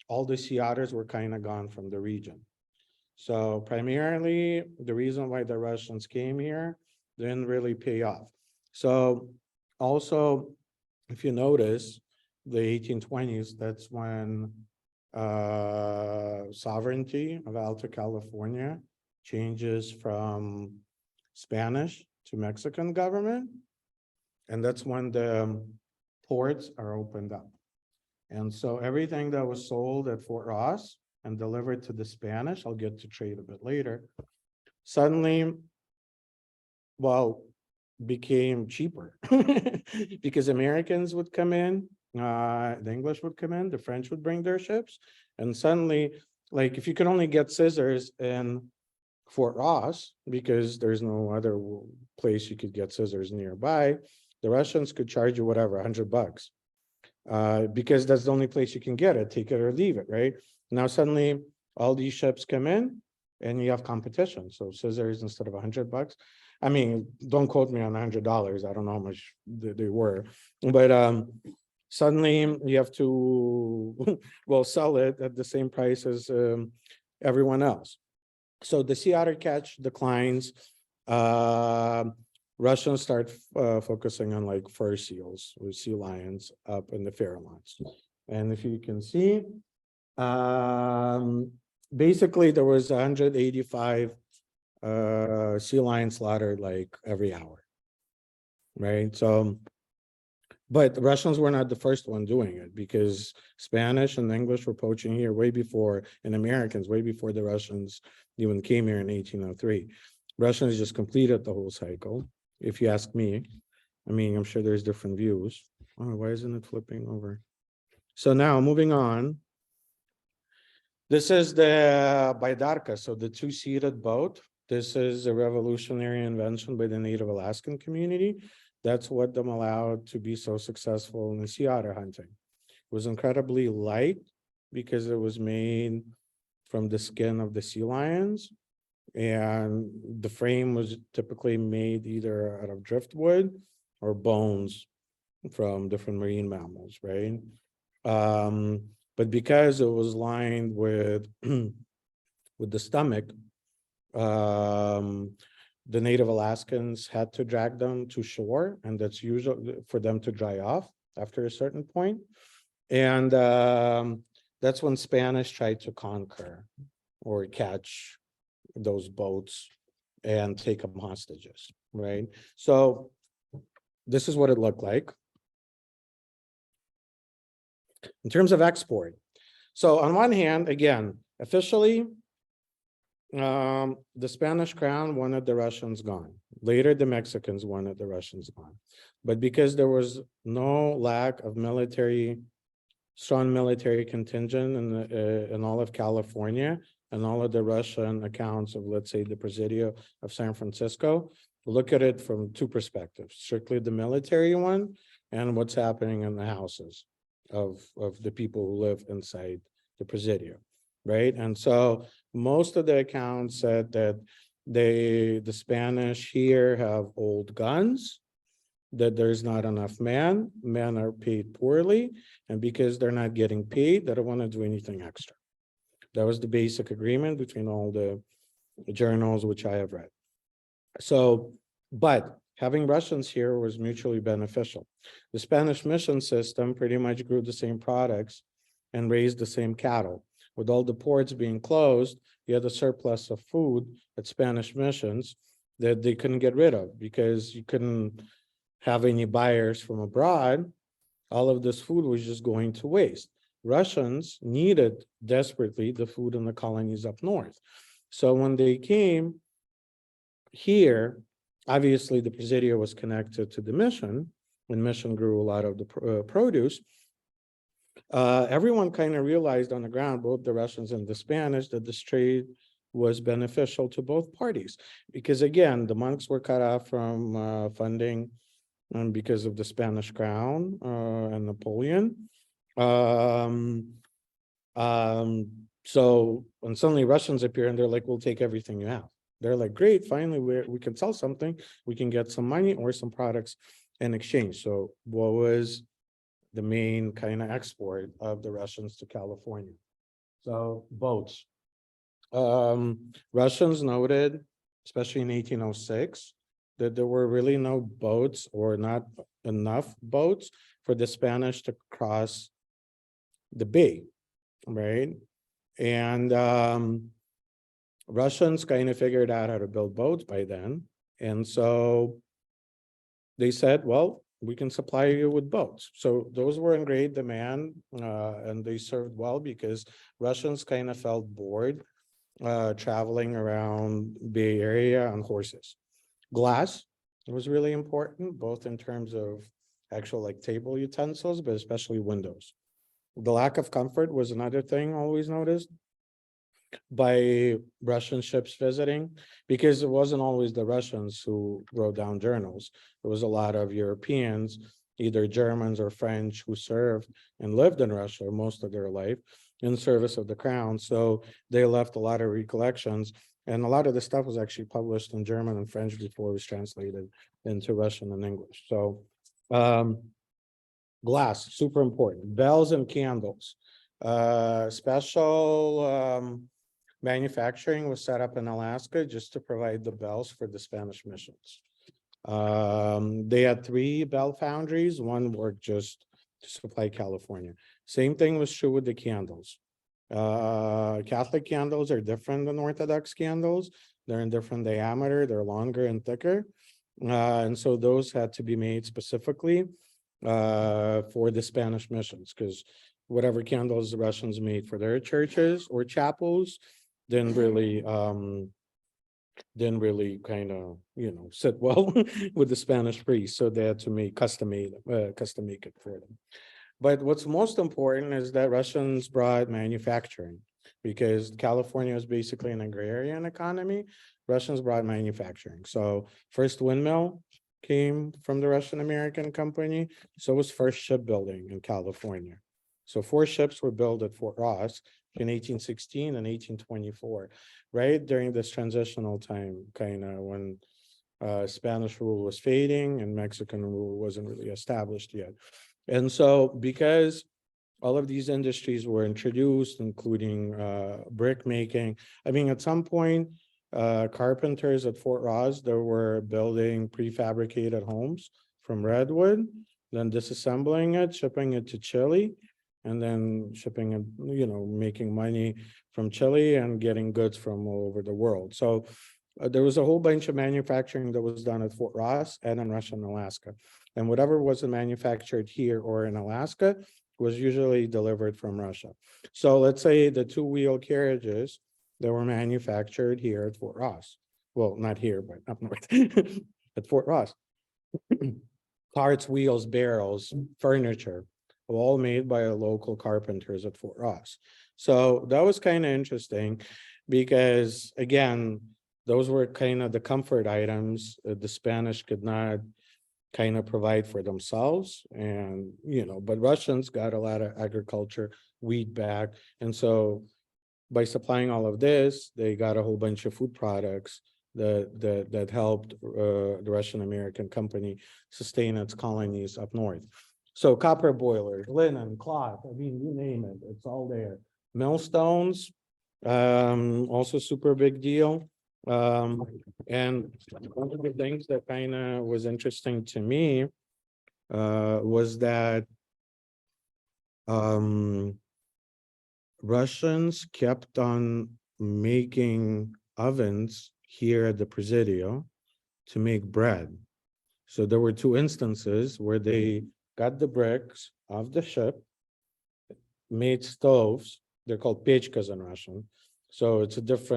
all the sea otters were kind of gone from the region. So primarily the reason why the Russians came here didn't really pay off. So also, if you notice, the 1820s, that's when sovereignty of Alta California changes from Spanish to Mexican government. And that's when the ports are opened up. And so everything that was sold at Fort Ross and delivered to the Spanish, I'll get to trade a bit later, suddenly, well, became cheaper because Americans would come in, the English would come in, the French would bring their ships, and suddenly, like if you could only get scissors in Fort Ross because there's no other place you could get scissors nearby, the Russians could charge you whatever, $100, because that's the only place you can get it, take it or leave it, right? Now suddenly all these ships come in and you have competition. So scissors instead of $100. I mean, don't quote me on $100. I don't know how much they were, but suddenly you have to well sell it at the same price as everyone else. So the sea otter catch declines. Russians start focusing on like fur seals or sea lions up in the Farallones. And if you can see, basically there was 185 sea lions slaughtered like every hour, right? So, but the Russians were not the first one doing it because Spanish and English were poaching here way before, and Americans way before the Russians even came here in 1803. Russians just completed the whole cycle, if you ask me. I mean, I'm sure there's different views. Oh, why isn't it flipping over? So now moving on. This is the Baidarka, so the two-seated boat. This is a revolutionary invention by the Native Alaskan community. That's what them allowed to be so successful in the sea otter hunting. It was incredibly light because it was made from the skin of the sea lions, and the frame was typically made either out of driftwood or bones from different marine mammals, right? But because it was lined with with the stomach, the Native Alaskans had to drag them to shore, and that's usually for them to dry off after a certain point. And that's when Spanish tried to conquer or catch those boats and take them hostages, right? So this is what it looked like. In terms of export, so on one hand, again, officially, the Spanish crown wanted the Russians gone. Later, the Mexicans wanted the Russians gone. But because there was no lack of strong military contingent in all of California and all of the Russian accounts of, let's say, the Presidio of San Francisco, look at it from two perspectives, strictly the military one and what's happening in the houses of the people who live inside the Presidio, right? And so most of the accounts said that the Spanish here have old guns, that there's not enough men are paid poorly, and because they're not getting paid, they don't want to do anything extra. That was the basic agreement between all the journals which I have read. So, but having Russians here was mutually beneficial. The Spanish mission system pretty much grew the same products and raised the same cattle. With all the ports being closed, you had a surplus of food at Spanish missions that they couldn't get rid of because you couldn't have any buyers from abroad. All of this food was just going to waste. Russians needed desperately the food in the colonies up north. So when they came here, obviously the Presidio was connected to the mission. When mission grew a lot of the produce, everyone kind of realized on the ground, both the Russians and the Spanish, that this trade was beneficial to both parties. Because again, the monks were cut off from funding because of the Spanish crown and Napoleon. So when suddenly Russians appear and they're like, we'll take everything you have. They're like, great, finally we can sell something, we can get some money or some products in exchange. So what was the main kind of export of the Russians to California? So boats. Russians noted, especially in 1806, that there were really no boats or not enough boats for the Spanish to cross the bay, right? And Russians kind of figured out how to build boats by then. And so they said, well, we can supply you with boats. So those were in great demand, and they served well because Russians kind of felt bored traveling around Bay Area on horses. Glass was really important, both in terms of actual like table utensils, but especially windows. The lack of comfort was another thing always noticed by Russian ships visiting, because it wasn't always the Russians who wrote down journals. It was a lot of Europeans, either Germans or French, who served and lived in Russia most of their life in service of the crown. So they left a lot of recollections. And a lot of the stuff was actually published in German and French before it was translated into Russian and English. So glass, super important. Bells and candles. Special manufacturing was set up in Alaska just to provide the bells for the Spanish missions. They had 3 bell foundries. One worked just to supply California. Same thing was true with the candles. Catholic candles are different than Orthodox candles. They're in different diameter. They're longer and thicker. And so those had to be made specifically for the Spanish missions, because whatever candles the Russians made for their churches or chapels didn't really kind of, sit well with the Spanish priests. So they had to custom make it for them. But what's most important is that Russians brought manufacturing, because California is basically an agrarian economy. Russians brought manufacturing. So first windmill came from the Russian American company. So was first shipbuilding in California. So 4 ships were built at Fort Ross in 1816 and 1824, right during this transitional time, kind of when Spanish rule was fading and Mexican rule wasn't really established yet. And so because all of these industries were introduced, including brick making, I mean, at some point, carpenters at Fort Ross, they were building prefabricated homes from redwood, then disassembling it, shipping it to Chile, and then shipping it, making money from Chile and getting goods from all over the world. So there was a whole bunch of manufacturing that was done at Fort Ross and in Russia and Alaska. And whatever wasn't manufactured here or in Alaska was usually delivered from Russia. So let's say the 2-wheel carriages that were manufactured here at Fort Ross. Well, not here, but up north at Fort Ross. Carts, wheels, barrels, furniture, all made by local carpenters at Fort Ross. So that was kind of interesting because, again, those were kind of the comfort items the Spanish could not kind of provide for themselves. And, but Russians got a lot of agriculture, wheat back. And so by supplying all of this, they got a whole bunch of food products that helped the Russian American company sustain its colonies up north. So copper boilers, linen, cloth, I mean, you name it, it's all there. Millstones, also super big deal. And one of the things that kind of was interesting to me was that Russians kept on making ovens here at the Presidio to make bread. So there were 2 instances where they got the bricks off the ship, made stoves. They're called pechkas in Russian. So it's it's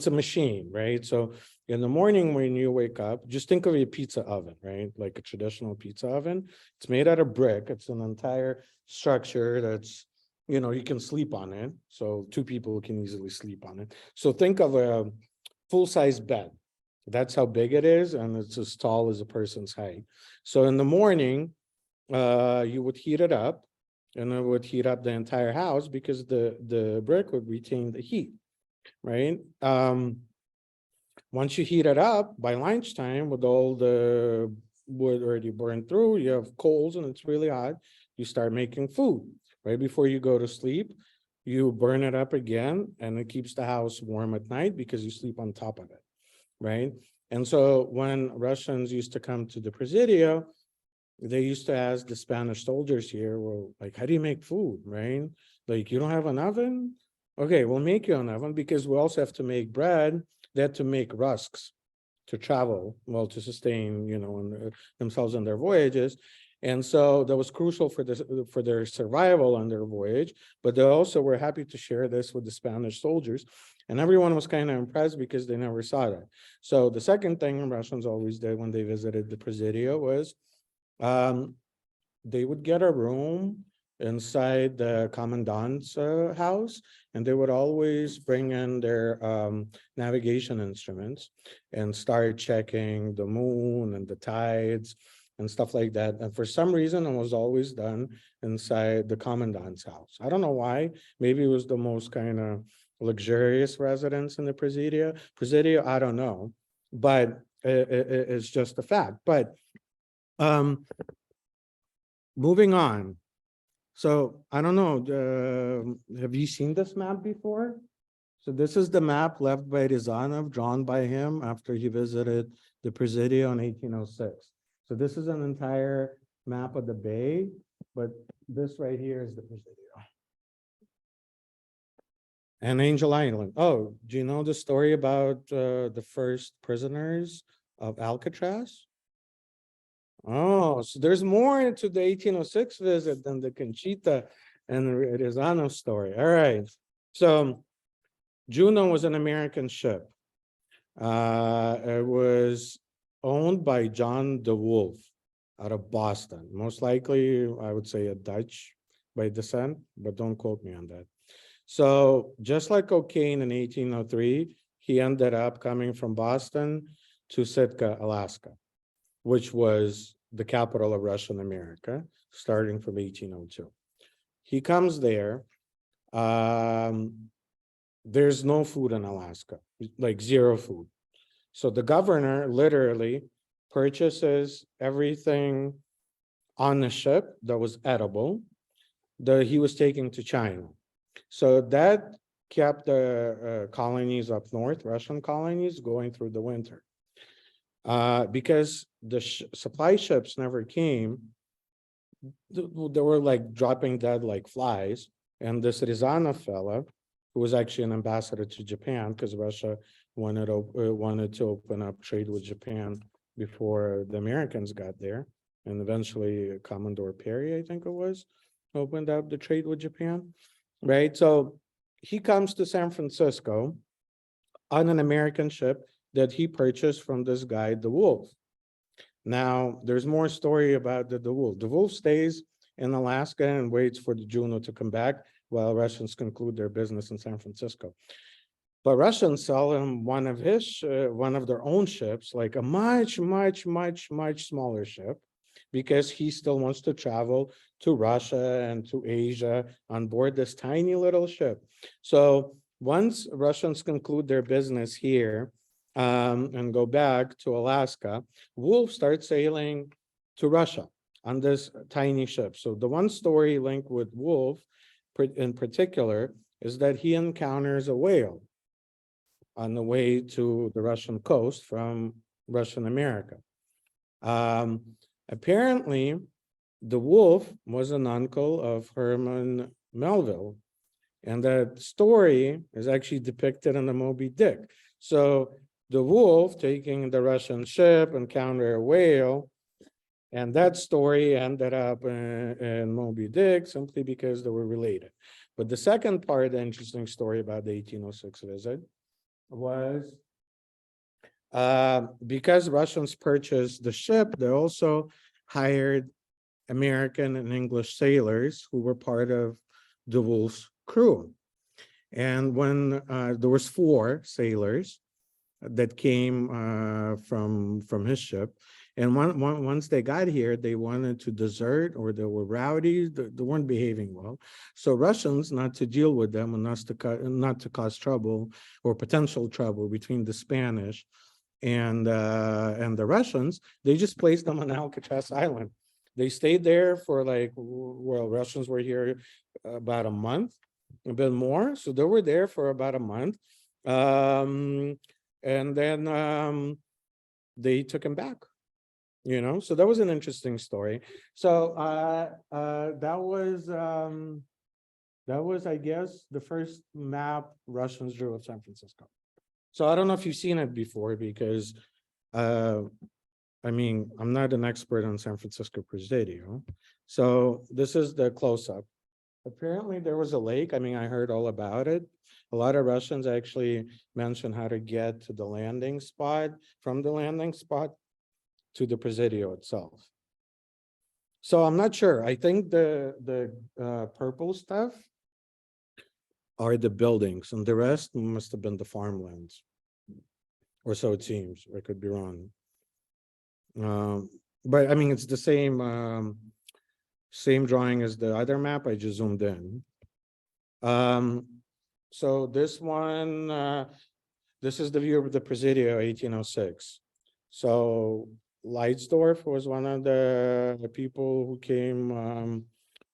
a machine, right? So in the morning when you wake up, just think of a pizza oven, right? Like a traditional pizza oven. It's made out of brick. It's an entire structure that's, you can sleep on it. So 2 people can easily sleep on it. So think of a full-size bed. That's how big it is, and it's as tall as a person's height. So in the morning, you would heat it up, and it would heat up the entire house because the brick would retain the heat, right? Once you heat it up by lunchtime, with all the wood already burned through, you have coals and it's really hot, you start making food. Right before you go to sleep, you burn it up again, and it keeps the house warm at night because you sleep on top of it, right? And so when Russians used to come to the Presidio, they used to ask the Spanish soldiers here, well, like, how do you make food, right? Like, you don't have an oven? Okay, we'll make you an oven because we also have to make bread they had to make rusks to travel, well, to sustain, themselves on their voyages. And so that was crucial for this, for their survival on their voyage, but they also were happy to share this with the Spanish soldiers. And everyone was kind of impressed because they never saw that. So the second thing Russians always did when they visited the Presidio was they would get a room inside the commandant's house, and they would always bring in their navigation instruments and start checking the moon and the tides and stuff like that. And for some reason, it was always done inside the commandant's house. I don't know why. Maybe it was the most kind of luxurious residence in the Presidio, I don't know, but it's just a fact. But moving on. So I don't know, have you seen this map before? So this is the map left by Rizanov, drawn by him after he visited the Presidio in 1806. So this is an entire map of the bay, but this right here is the Presidio. And Angel Island. Oh, do you know the story about the first prisoners of Alcatraz? Oh, so there's more to the 1806 visit than the Conchita and Rizano story. All right. So Juno was an American ship. It was owned by John DeWolf out of Boston. Most likely, I would say a Dutch by descent, but don't quote me on that. So just like cocaine in 1803, he ended up coming from Boston to Sitka, Alaska, which was the capital of Russian America, starting from 1802. He comes there. There's no food in Alaska, like zero food. So the governor literally purchases everything on the ship that was edible that he was taking to China. So that kept the colonies up north, Russian colonies, going through the winter. Because the supply ships never came, they were like dropping dead like flies. And this Rizana fella, who was actually an ambassador to Japan, because Russia wanted to open up trade with Japan before the Americans got there. And eventually Commodore Perry, I think it was, opened up the trade with Japan, right? So he comes to San Francisco on an American ship that he purchased from this guy, the Wolf. Now, there's more story about the Wolf. The Wolf stays in Alaska and waits for the Juno to come back while Russians conclude their business in San Francisco. But Russians sell him one of their own ships, like a much smaller ship, because he still wants to travel to Russia and to Asia on board this tiny little ship. So once Russians conclude their business here and go back to Alaska, Wolf starts sailing to Russia on this tiny ship. So the one story linked with Wolf in particular is that he encounters a whale on the way to the Russian coast from Russian America. Apparently, the Wolf was an uncle of Herman Melville, and that story is actually depicted in the Moby Dick. So the Wolf taking the Russian ship encounter a whale, and that story ended up in Moby Dick simply because they were related. But the second part, the interesting story about the 1806 visit was because Russians purchased the ship, they also hired American and English sailors who were part of the Wolf's crew. And when there was 4 sailors that came from his ship, and once they got here, they wanted to desert, or they were rowdy, they weren't behaving well. So Russians, not to deal with them and not to cause trouble or potential trouble between the Spanish and the Russians, they just placed them on Alcatraz Island. They stayed there for Russians were here about a month, a bit more. So they were there for about a month. And then they took him back, so that was an interesting story. So that was, I guess, the first map Russians drew of San Francisco. So I don't know if you've seen it before because, I mean, I'm not an expert on San Francisco Presidio. So this is the close-up. Apparently there was a lake. I mean, I heard all about it. A lot of Russians actually mentioned how to get to the landing spot, from the landing spot to the Presidio itself. So I'm not sure. I think the purple stuff are the buildings, and the rest must have been the farmlands. Or so it seems. I could be wrong. But I mean, it's the same drawing as the other map. I just zoomed in. So this one, this is the view of the Presidio 1806. So Leitzdorf was one of the people who came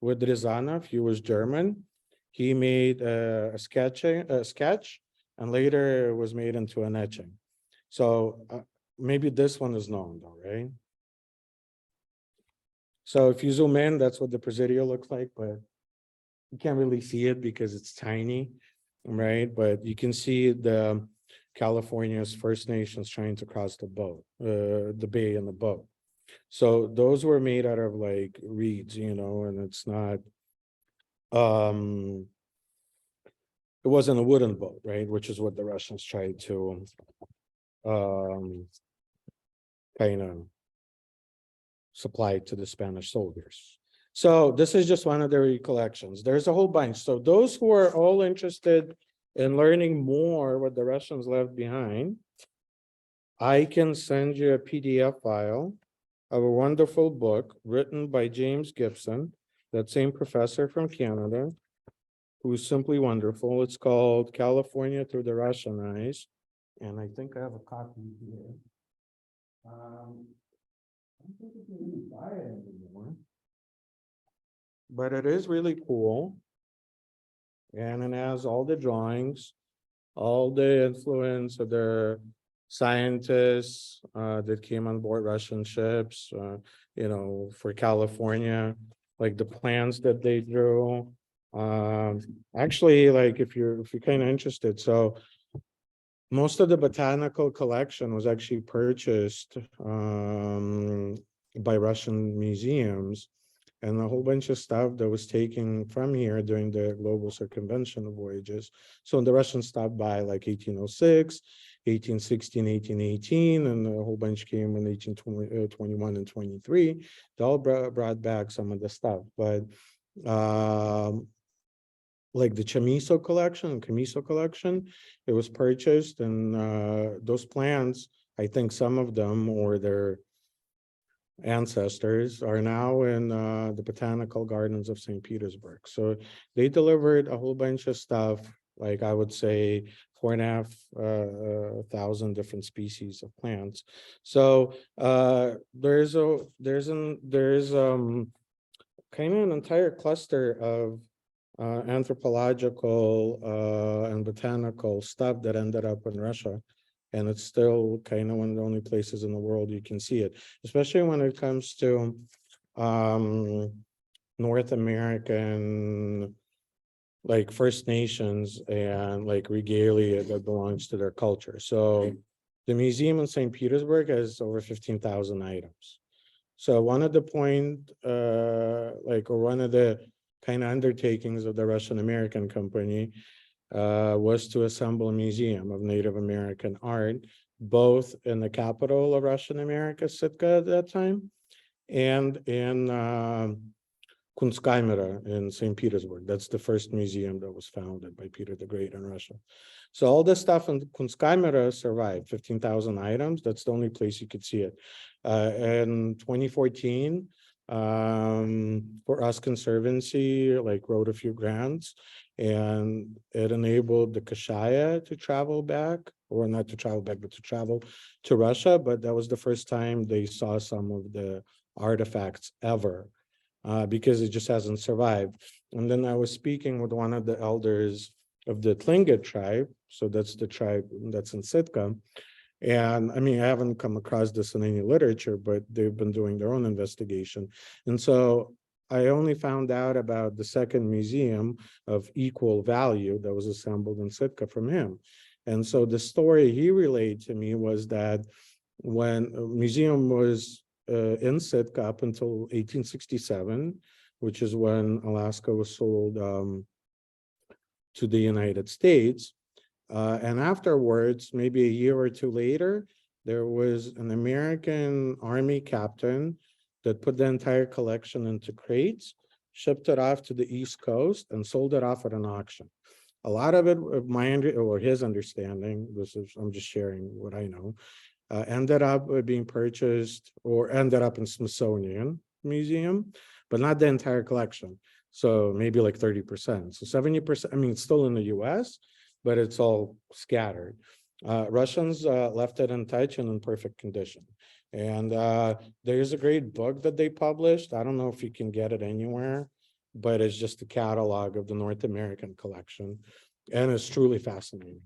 with Rizanov. He was German. He made a sketch, and later it was made into an etching. So maybe this one is known though, right? So if you zoom in, that's what the Presidio looks like, but you can't really see it because it's tiny, right? But you can see the California's First Nations trying to cross the boat, the bay in the boat. So those were made out of like reeds, you know, and it's not, it wasn't a wooden boat, right? Which is what the Russians tried to kind of supply to the Spanish soldiers. So this is just one of their recollections. There's a whole bunch. So those who are all interested in learning more what the Russians left behind, I can send you a PDF file of a wonderful book written by James Gibson, that same professor from Canada, who's simply wonderful. It's called California Through the Russian Eyes. And I think I have a copy here. I don't think you can really buy it anymore. But it is really cool. And it has all the drawings, all the influence of the scientists that came on board Russian ships, you know, for California, like the plans that they drew. Actually, like if you're kind of interested, so most of the botanical collection was actually purchased by Russian museums, and a whole bunch of stuff that was taken from here during the global circumvention of voyages. So the Russians stopped by like 1806, 1816, 1818, and a whole bunch came in 1821 and 23. They all brought back some of the stuff, but like the Chamiso collection, it was purchased, and those plants, I think some of them or their ancestors are now in the botanical gardens of St. Petersburg. So they delivered a whole bunch of stuff, like I would say 4,500 different species of plants. So there's kind of an entire cluster of anthropological and botanical stuff that ended up in Russia. And it's still kind of one of the only places in the world you can see it, especially when it comes to North American, like First Nations and like regalia that belongs to their culture. So the museum in St. Petersburg has over 15,000 items. So one of the one of the kind of undertakings of the Russian American company was to assemble a museum of Native American art, both in the capital of Russian America, Sitka at that time, and in Kunstkamera in St. Petersburg. That's the first museum that was founded by Peter the Great in Russia. So all this stuff in Kunstkamera survived, 15,000 items. That's the only place you could see it. In 2014, for us Conservancy, like wrote a few grants, and it enabled the Kashaya to travel back, or not to travel back, but to travel to Russia. But that was the first time they saw some of the artifacts ever, because it just hasn't survived. And then I was speaking with one of the elders of the Tlingit tribe. So that's the tribe that's in Sitka. And I mean, I haven't come across this in any literature, but they've been doing their own investigation. And so I only found out about the second museum of equal value that was assembled in Sitka from him. And so the story he relayed to me was that when a museum was in Sitka up until 1867, which is when Alaska was sold to the United States. And afterwards, maybe a year or two later, there was an American Army captain that put the entire collection into crates, shipped it off to the East Coast, and sold it off at an auction. A lot of it, or his understanding, I'm just sharing what I know, ended up being purchased or ended up in Smithsonian Museum, but not the entire collection. So maybe like 30%. So 70%, I mean, it's still in the US, but it's all scattered. Russians left it untouched and in perfect condition. And there's a great book that they published. I don't know if you can get it anywhere, but it's just a catalog of the North American collection. And it's truly fascinating.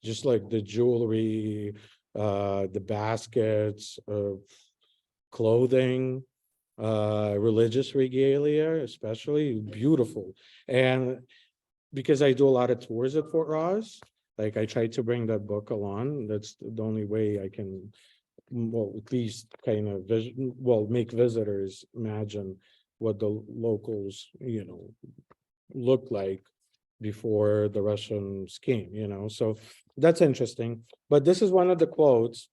Just like the jewelry, the baskets of clothing, religious regalia, especially beautiful. And because I do a lot of tours at Fort Ross, like I try to bring that book along. That's the only way I can, well, at least kind of make visitors imagine what the locals, look like before the Russians came. So that's interesting. But this is one of the quotes,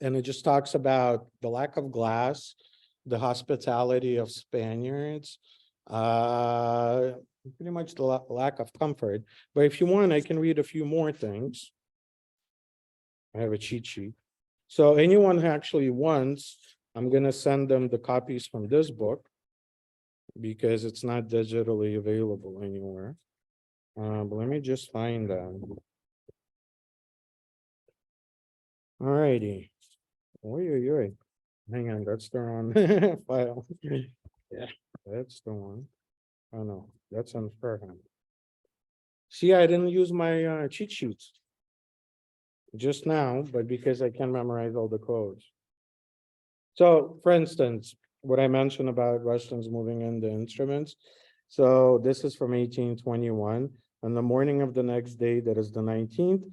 and it just talks about the lack of glass, the hospitality of Spaniards, pretty much the lack of comfort. But if you want, I can read a few more things. I have a cheat sheet. So anyone who actually wants, I'm going to send them the copies from this book because it's not digitally available anywhere. But let me just find them. All righty. Oi. Hang on, that's the wrong file. Yeah, that's the one. Oh no, that's on Fairham. See, I didn't use my cheat sheets just now, but because I can memorize all the codes. So, for instance, what I mentioned about Russians moving in the instruments. So this is from 1821. On the morning of the next day, that is the 19th,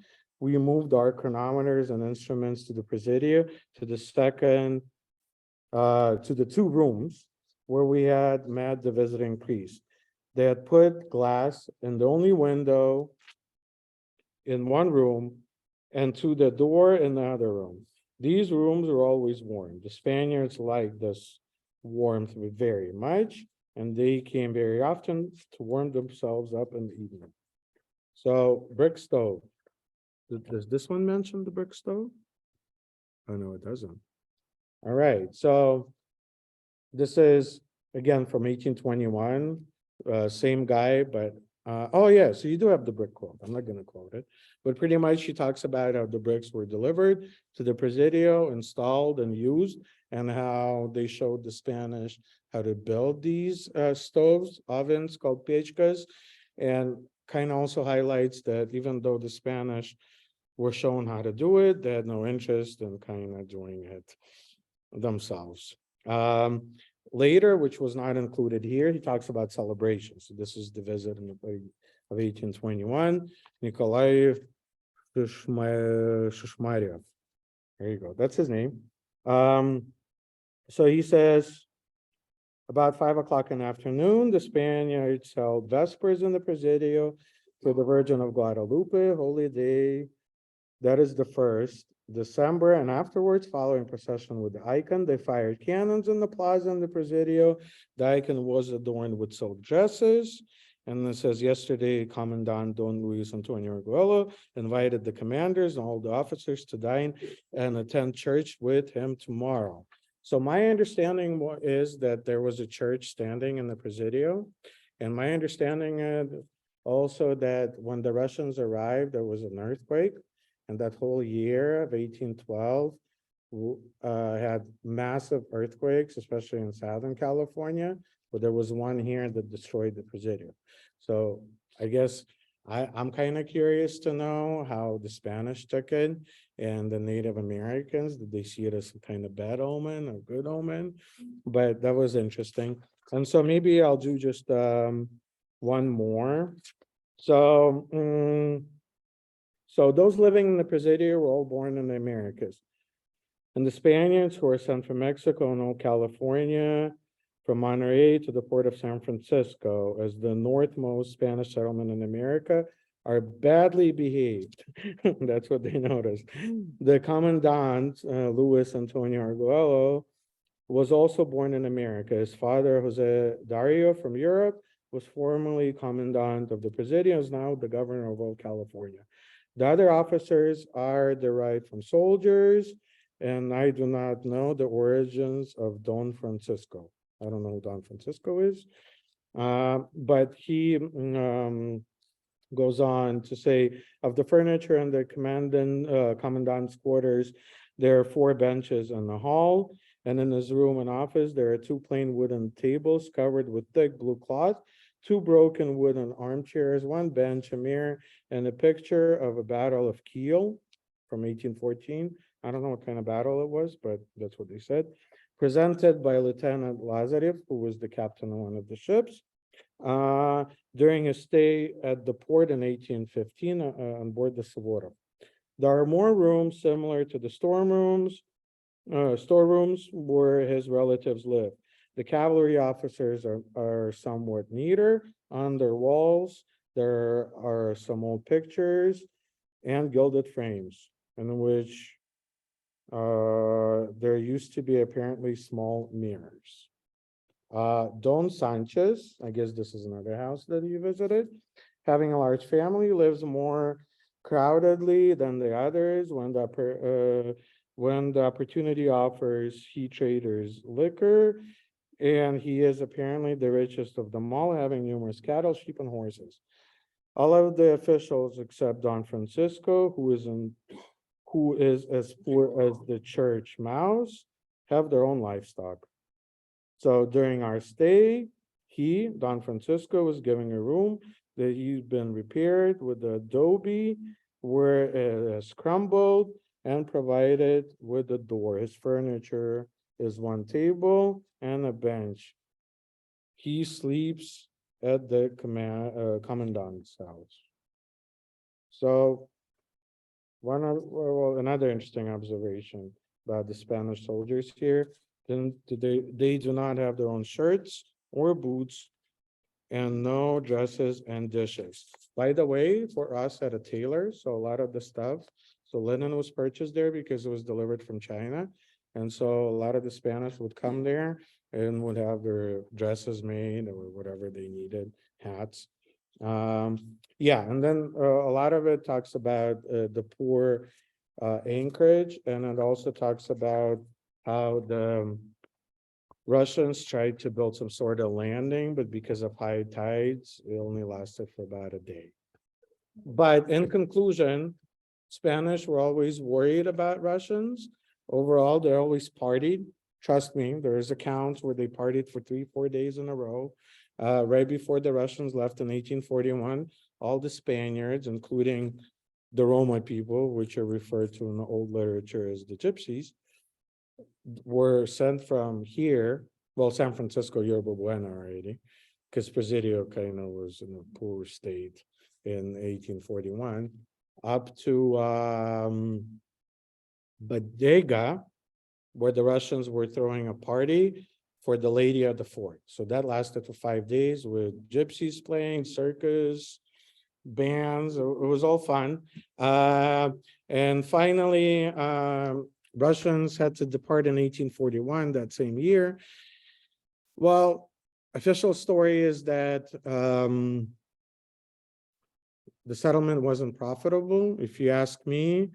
we moved our chronometers and instruments to the Presidio, to the second, to the two rooms where we had met the visiting priest. They had put glass in the only window in one room and to the door in the other room. These rooms are always warm. The Spaniards like this warmth very much, and they came very often to warm themselves up in the evening. So brick stove. Does this one mention the brick stove? Oh, no, it doesn't. All right, so this is again from 1821, same guy, but oh yeah, so you do have the brick quote. I'm not going to quote it, but pretty much she talks about how the bricks were delivered to the Presidio, installed and used, and how they showed the Spanish how to build these stoves, ovens called pechkas, and kind of also highlights that even though the Spanish were shown how to do it, they had no interest in kind of doing it themselves. Later, which was not included here, he talks about celebrations. So this is the visit of 1821, Nikolai Shishmaryev. There you go. That's his name. So he says, about 5 o'clock in the afternoon, the Spaniards held vespers in the Presidio for the Virgin of Guadalupe, holy day. That is the 1st December, and afterwards, following procession with the icon, they fired cannons in the plaza in the Presidio. The icon was adorned with silk dresses. And it says, yesterday, Commandant Don Luis Antonio Arguello invited the commanders and all the officers to dine and attend church with him tomorrow. So my understanding is that there was a church standing in the Presidio. And my understanding is also that when the Russians arrived, there was an earthquake. And that whole year of 1812 had massive earthquakes, especially in Southern California, but there was one here that destroyed the Presidio. So I guess I'm kind of curious to know how the Spanish took it and the Native Americans. Did they see it as some kind of bad omen or good omen? But that was interesting. And so maybe I'll do just one more. So So those living in the Presidio were all born in the Americas. And the Spaniards who were sent from Mexico and old California, from Monterey to the port of San Francisco as the northmost Spanish settlement in America, are badly behaved. That's what they noticed. The commandant, Luis Antonio Arguello, was also born in America. His father, Jose Dario from Europe, was formerly commandant of the Presidio, is now the governor of old California. The other officers are derived from soldiers, and I do not know the origins of Don Francisco. I don't know who Don Francisco is, but he goes on to say, of the furniture in the commandant's quarters, there are 4 benches in the hall, and in his room and office, there are 2 plain wooden tables covered with thick blue cloth, 2 broken wooden armchairs, 1 bench, a mirror, and a picture of a battle of Kiel from 1814. I don't know what kind of battle it was, but that's what they said. Presented by Lieutenant Lazarev, who was the captain of one of the ships, during his stay at the port in 1815 on board the Suvorov. There are more rooms similar to the storerooms where his relatives live. The cavalry officers are somewhat neater. On their walls, there are some old pictures and gilded frames in which there used to be apparently small mirrors. Don Sanchez, I guess this is another house that he visited, having a large family, lives more crowdedly than the others. When the opportunity offers, he traders liquor, and he is apparently the richest of them all, having numerous cattle, sheep, and horses. All of the officials except Don Francisco, who is as poor as the church mouse, have their own livestock. So during our stay, Don Francisco, was giving a room that he'd been repaired with adobe, where it has crumbled, and provided with a door. His furniture is 1 table and a bench. He sleeps at the commandant's house. So another interesting observation about the Spanish soldiers here, then they do not have their own shirts or boots, and no dresses and dishes. By the way, for us at a tailor, so a lot of the stuff, so linen was purchased there because it was delivered from China. And so a lot of the Spanish would come there and would have their dresses made or whatever they needed, hats. Yeah, and then a lot of it talks about the poor anchorage, and it also talks about how the Russians tried to build some sort of landing, but because of high tides, it only lasted for about a day. But in conclusion, Spanish were always worried about Russians. Overall, they always partied. Trust me, there's accounts where they partied for 3-4 days in a row. Right before the Russians left in 1841, all the Spaniards, including the Roma people, which are referred to in the old literature as the Gypsies, were sent from here, well, San Francisco, Yerba Buena already, because Presidio kind of was in a poor state in 1841, up to Bodega, where the Russians were throwing a party for the lady of the fort. So that lasted for 5 days with gypsies playing, circus, bands. It was all fun. And finally, Russians had to depart in 1841, that same year. Well, official story is that the settlement wasn't profitable. If you ask me,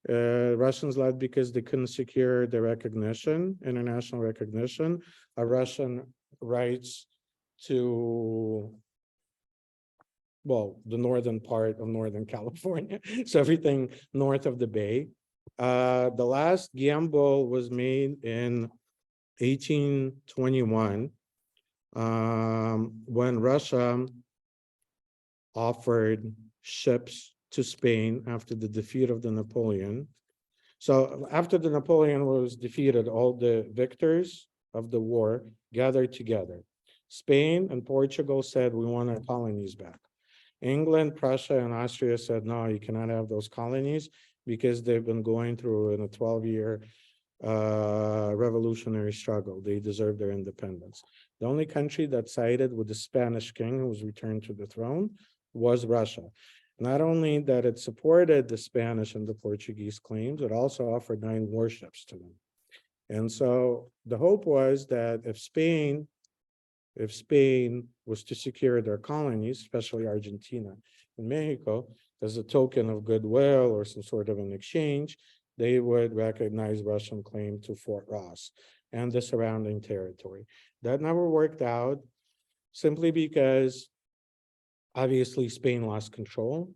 Russians left because they couldn't secure the recognition, international recognition, of Russian rights to, well, the northern part of Northern California. So everything north of the Bay. The last gamble was made in 1821, when Russia offered ships to Spain after the defeat of the Napoleon. So after the Napoleon was defeated, all the victors of the war gathered together. Spain and Portugal said, we want our colonies back. England, Prussia, and Austria said, no, you cannot have those colonies because they've been going through in a 12-year revolutionary struggle. They deserve their independence. The only country that sided with the Spanish king who was returned to the throne was Russia. Not only that it supported the Spanish and the Portuguese claims, it also offered 9 warships to them. And so the hope was that if Spain was to secure their colonies, especially Argentina and Mexico, as a token of goodwill or some sort of an exchange, they would recognize Russian claim to Fort Ross and the surrounding territory. That never worked out simply because obviously Spain lost control.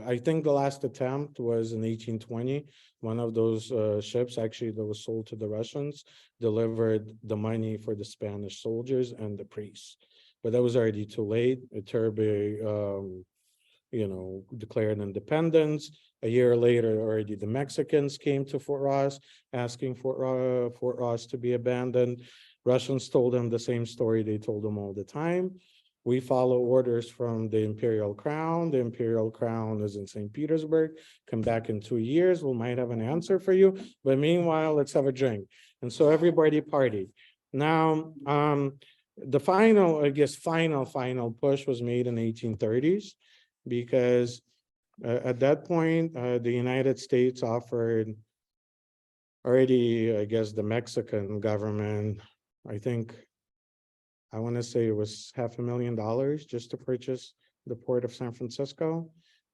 I think the last attempt was in 1820. One of those ships actually that was sold to the Russians delivered the money for the Spanish soldiers and the priests. But that was already too late. Iturbe, declared independence. A year later, already the Mexicans came to Fort Ross, asking for Fort Ross to be abandoned. Russians told them the same story they told them all the time. We follow orders from the Imperial Crown. The Imperial Crown is in St. Petersburg. Come back in 2 years. We might have an answer for you. But meanwhile, let's have a drink. And so everybody partied. Now, the final push was made in 1830s because at that point, the United States offered already, I guess, the Mexican government, I want to say it was $500,000 just to purchase the port of San Francisco.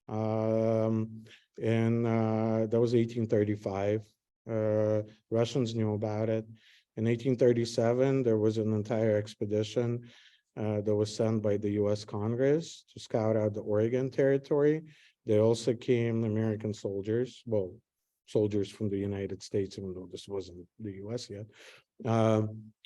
And that was 1835. Russians knew about it. In 1837, there was an entire expedition that was sent by the US Congress to scout out the Oregon territory. They also came American soldiers, well, soldiers from the United States, even though this wasn't the US yet.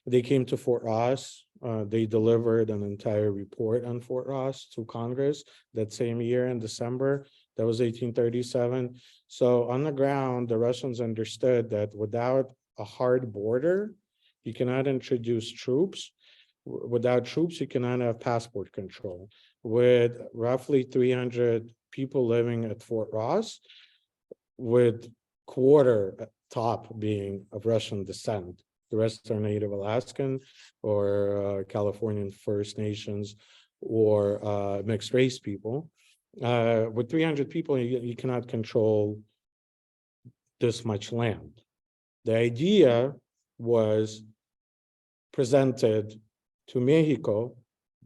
They came to Fort Ross. They delivered an entire report on Fort Ross to Congress that same year in December. That was 1837. So on the ground, the Russians understood that without a hard border, you cannot introduce troops. Without troops, you cannot have passport control. With roughly 300 people living at Fort Ross, with quarter top being of Russian descent, the rest are Native Alaskan or Californian First Nations or mixed race people. With 300 people, you cannot control this much land. The idea was presented to Mexico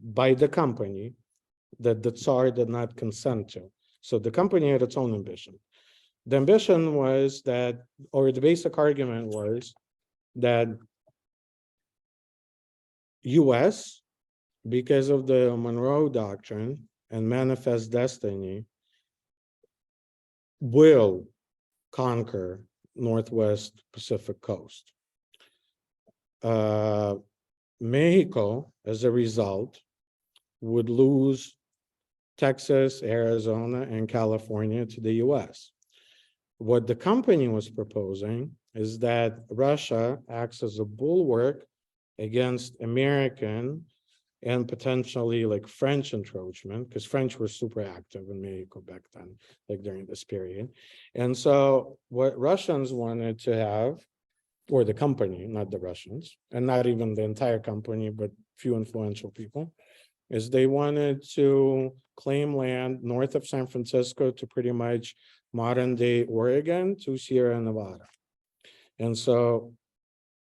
by the company that the Tsar did not consent to. So the company had its own ambition. The ambition was that, or the basic argument was that US, because of the Monroe Doctrine and Manifest Destiny, will conquer Northwest Pacific coast. Mexico, as a result, would lose Texas, Arizona, and California to the US. What the company was proposing is that Russia acts as a bulwark against American and potentially like French encroachment, because French were super active in Mexico back then, like during this period. And so what Russians wanted to have, or the company, not the Russians, and not even the entire company, but few influential people, is they wanted to claim land north of San Francisco to pretty much modern day Oregon to Sierra Nevada. And so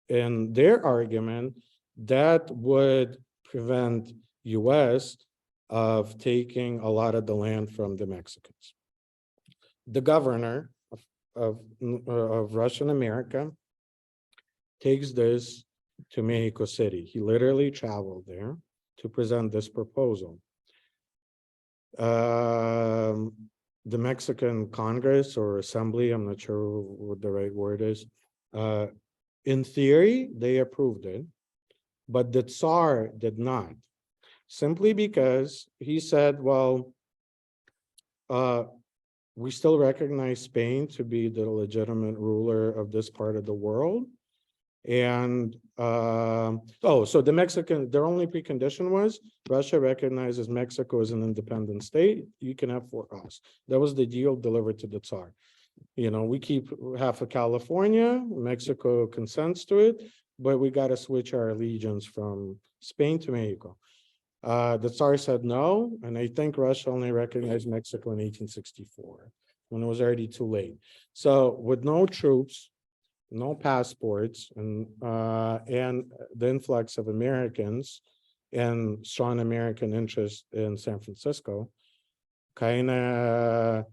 in their argument, that would prevent US of taking a lot of the land from the Mexicans. The governor of Russian America takes this to Mexico City. He literally traveled there to present this proposal. The Mexican Congress or Assembly, I'm not sure what the right word is, in theory, they approved it, but the Tsar did not, simply because he said, well, we still recognize Spain to be the legitimate ruler of this part of the world. And oh, so the Mexican, their only precondition was Russia recognizes Mexico as an independent state. You can have Fort Ross. That was the deal delivered to the Tsar. You know, we keep half of California, Mexico consents to it, but we got to switch our allegiance from Spain to Mexico. The Tsar said no, and I think Russia only recognized Mexico in 1864, when it was already too late. So with no troops, no passports, and the influx of Americans and strong American interest in San Francisco, kind of,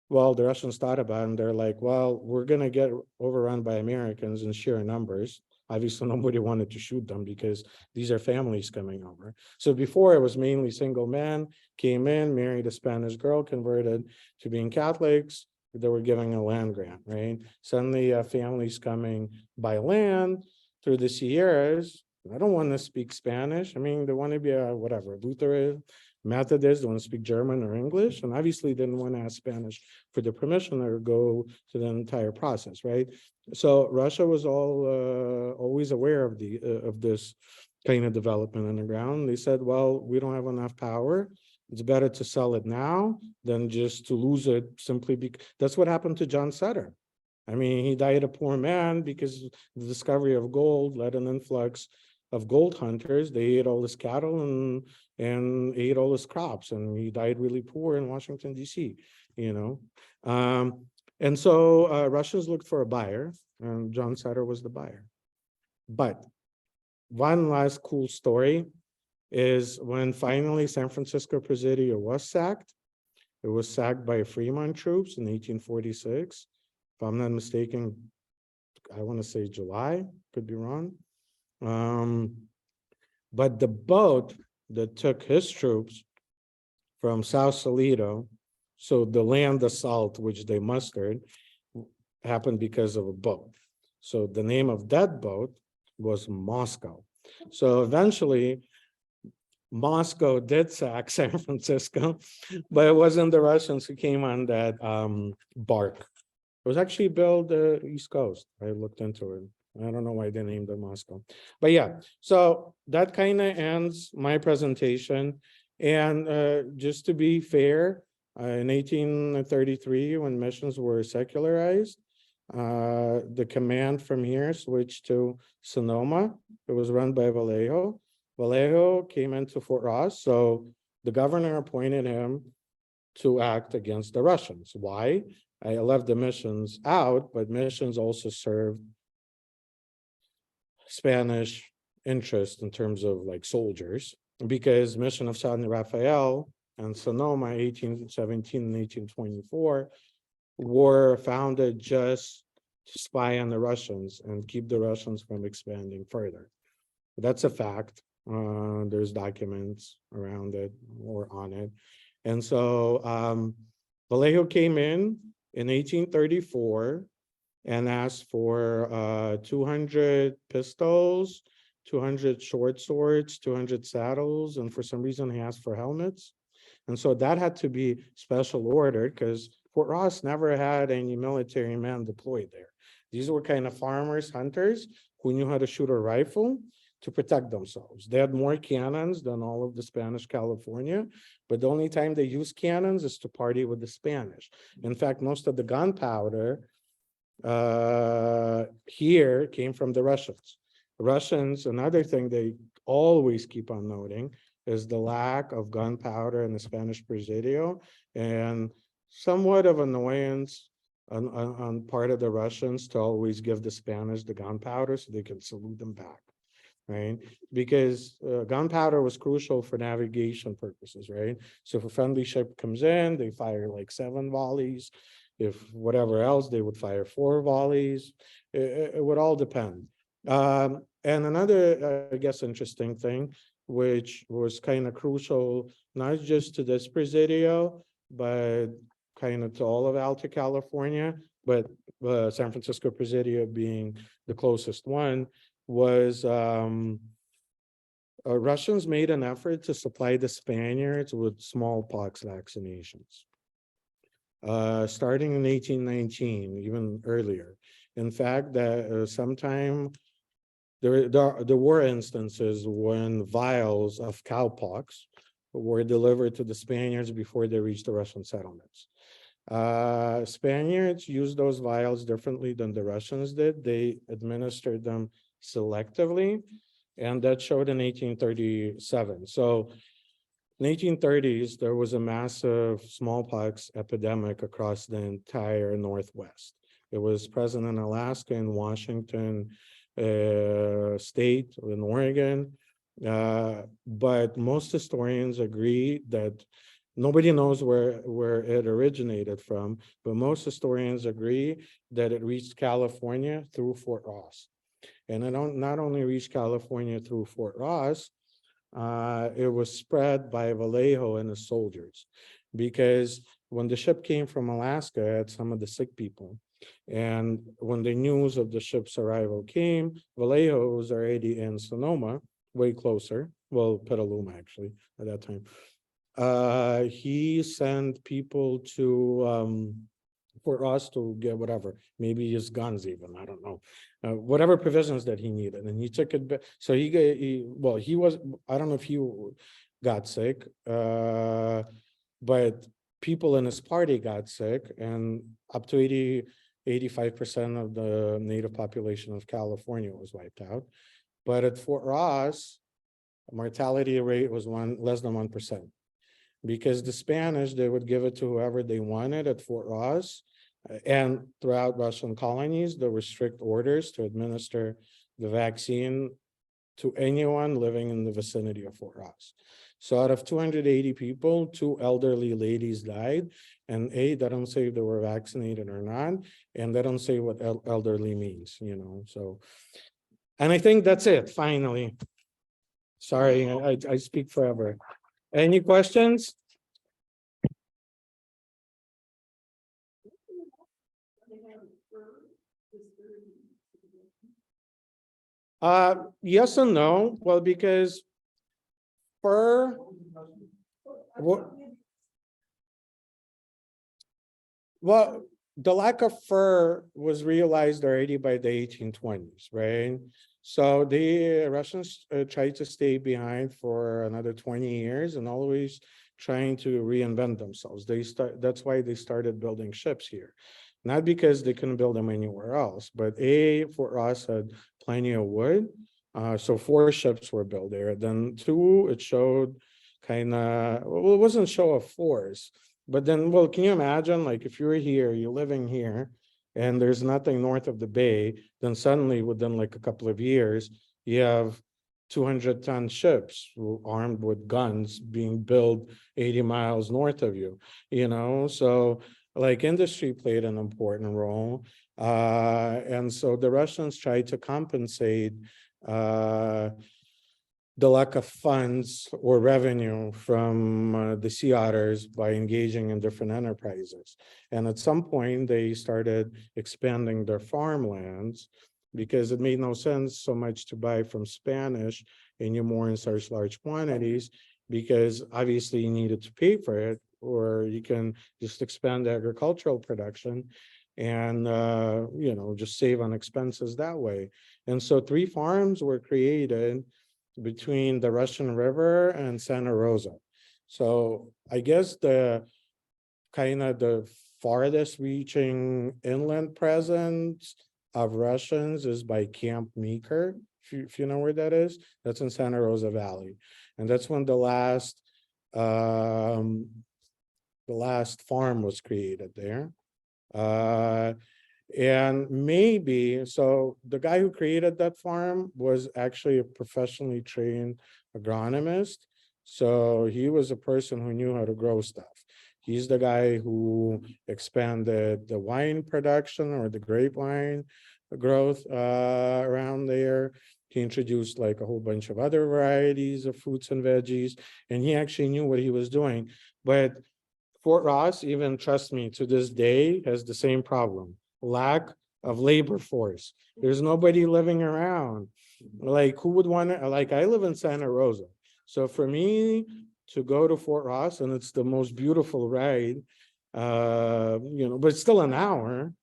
well, the Russians thought about it, and they're like, well, we're going to get overrun by Americans in sheer numbers. Obviously, nobody wanted to shoot them because these are families coming over. So before, it was mainly single men, came in, married a Spanish girl, converted to being Catholics. They were giving a land grant, right? Suddenly, families coming by land through the Sierras. I don't want to speak Spanish. I mean, they want to be a whatever, Lutheran, Methodist, they want to speak German or English, and obviously didn't want to ask Spanish for the permission or go to the entire process, right? So Russia was always aware of this kind of development on the ground. They said, well, we don't have enough power. It's better to sell it now than just to lose it simply because that's what happened to John Sutter. I mean, he died a poor man because the discovery of gold led an influx of gold hunters. They ate all his cattle and ate all his crops, and he died really poor in Washington, D.C., you know. And so Russians looked for a buyer, and John Sutter was the buyer. But one last cool story is when finally San Francisco Presidio was sacked. It was sacked by Fremont troops in 1846. If I'm not mistaken, I want to say July, could be wrong. But the boat that took his troops from South Salito, so the land assault, which they mustered, happened because of a boat. So the name of that boat was Moscow. So eventually, Moscow did sack San Francisco, but it wasn't the Russians who came on that bark. It was actually built East Coast. I looked into it. I don't know why they named it Moscow. But yeah, so that kind of ends my presentation. And just to be fair, in 1833, when missions were secularized, the command from here switched to Sonoma. It was run by Vallejo. Vallejo came into Fort Ross, so the governor appointed him to act against the Russians. Why? I left the missions out, but missions also served Spanish interest in terms of like soldiers, because Mission of San Rafael and Sonoma, 1817 and 1824, were founded just to spy on the Russians and keep the Russians from expanding further. That's a fact. There's documents around it or on it. And so Vallejo came in 1834 and asked for 200 pistols, 200 short swords, 200 saddles, and for some reason he asked for helmets. And so that had to be special ordered because Fort Ross never had any military men deployed there. These were kind of farmers, hunters who knew how to shoot a rifle to protect themselves. They had more cannons than all of the Spanish California, but the only time they used cannons is to party with the Spanish. In fact, most of the gunpowder here came from the Russians. Russians, another thing they always keep on noting is the lack of gunpowder in the Spanish Presidio, and somewhat of annoyance on part of the Russians to always give the Spanish the gunpowder so they can salute them back, right? Because gunpowder was crucial for navigation purposes, right? So if a friendly ship comes in, they fire like 7 volleys. If whatever else, they would fire 4 volleys. It would all depend. And another, I guess, interesting thing, which was kind of crucial, not just to this Presidio, but kind of to all of Alta California, but San Francisco Presidio being the closest one, was Russians made an effort to supply the Spaniards with smallpox vaccinations. Starting in 1819, even earlier. In fact, that sometime there were instances when vials of cowpox were delivered to the Spaniards before they reached the Russian settlements. Spaniards used those vials differently than the Russians did. They administered them selectively, and that showed in 1837. So in 1830s, there was a massive smallpox epidemic across the entire Northwest. It was present in Alaska, in Washington state, in Oregon. But most historians agree that nobody knows where it originated from, but most historians agree that it reached California through Fort Ross. And it not only reached California through Fort Ross, it was spread by Vallejo and his soldiers, because when the ship came from Alaska, it had some of the sick people. And when the news of the ship's arrival came, Vallejo was already in Sonoma, way closer. Well, Petaluma, actually, at that time. He sent people to for us to get whatever, maybe his guns even, I don't know, whatever provisions that he needed, and he took it back. So he was, I don't know if he got sick, but people in his party got sick, and up to 85% of the native population of California was wiped out. But at Fort Ross, mortality rate was less than 1%. Because the Spanish, they would give it to whoever they wanted at Fort Ross. And throughout Russian colonies, there were strict orders to administer the vaccine to anyone living in the vicinity of Fort Ross. So out of 280 people, 2 elderly ladies died. And they don't say if they were vaccinated or not. And they don't say what elderly means, you know, so. And I think that's it, finally. Sorry, I speak forever. Any questions? Yes and no. Well, because fur, well, the lack of fur was realized already by the 1820s, right? So the Russians tried to stay behind for another 20 years and always trying to reinvent themselves. That's why they started building ships here. Not because they couldn't build them anywhere else, but Fort Ross had plenty of wood. So 4 ships were built there. Then 2, it showed kind of, well, it wasn't show of force. But then, well, can you imagine, like, if you're here, you're living here, and there's nothing north of the bay, then suddenly within like a couple of years, you have 200-ton ships armed with guns being built 80 miles north of you, you know? So like industry played an important role. And so the Russians tried to compensate the lack of funds or revenue from the sea otters by engaging in different enterprises. And at some point, they started expanding their farmlands because it made no sense so much to buy from Spanish and you more in such large quantities, because obviously you needed to pay for it, or you can just expand agricultural production and you know, just save on expenses that way. And so 3 farms were created between the Russian River and Santa Rosa. So I guess the kind of the farthest reaching inland presence of Russians is by Camp Meeker, if you know where that is. That's in Santa Rosa Valley. And that's when the last farm was created there. And maybe, so the guy who created that farm was actually a professionally trained agronomist. So he was a person who knew how to grow stuff. He's the guy who expanded the wine production or the grape wine growth around there. He introduced like a whole bunch of other varieties of fruits and veggies, and he actually knew what he was doing. But Fort Ross, even trust me, to this day has the same problem. Lack of labor force. There's nobody living around. Like, who would want to, like, I live in Santa Rosa. So for me to go to Fort Ross, and it's the most beautiful ride, you know, but it's still an hour.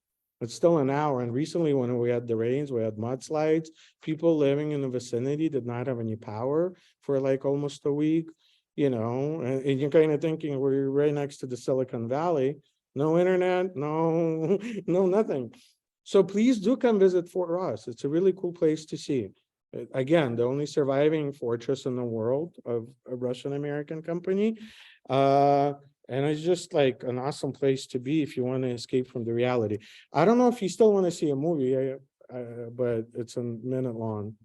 It's still an hour. And recently when we had the rains, we had mudslides, people living in the vicinity did not have any power for like almost a week, and you're kind of thinking we're right next to the Silicon Valley, no internet, no, no, nothing. So please do come visit Fort Ross. It's a really cool place to see. Again, the only surviving fortress in the world of a Russian American company. Uh, and it's just like an awesome place to be if you want to escape from the reality. I don't know if you still want to see a movie, but it's a minute long.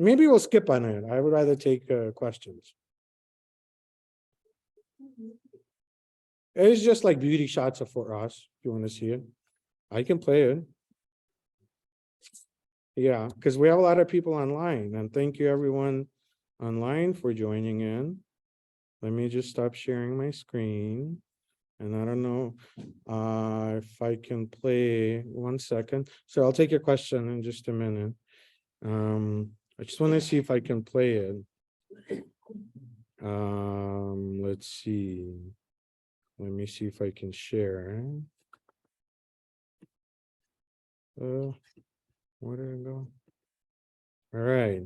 Maybe we'll skip on it. I would rather take questions. It's just like beauty shots of Fort Ross. If you want to see it, I can play it. Yeah, because we have a lot of people online, and thank you everyone online for joining in. Let me just stop sharing my screen. And I don't know if I can play 1 second. So I'll take your question in just a minute. I just want to see if I can play it. Let's see. Let me see if I can share. Where did it go? All right.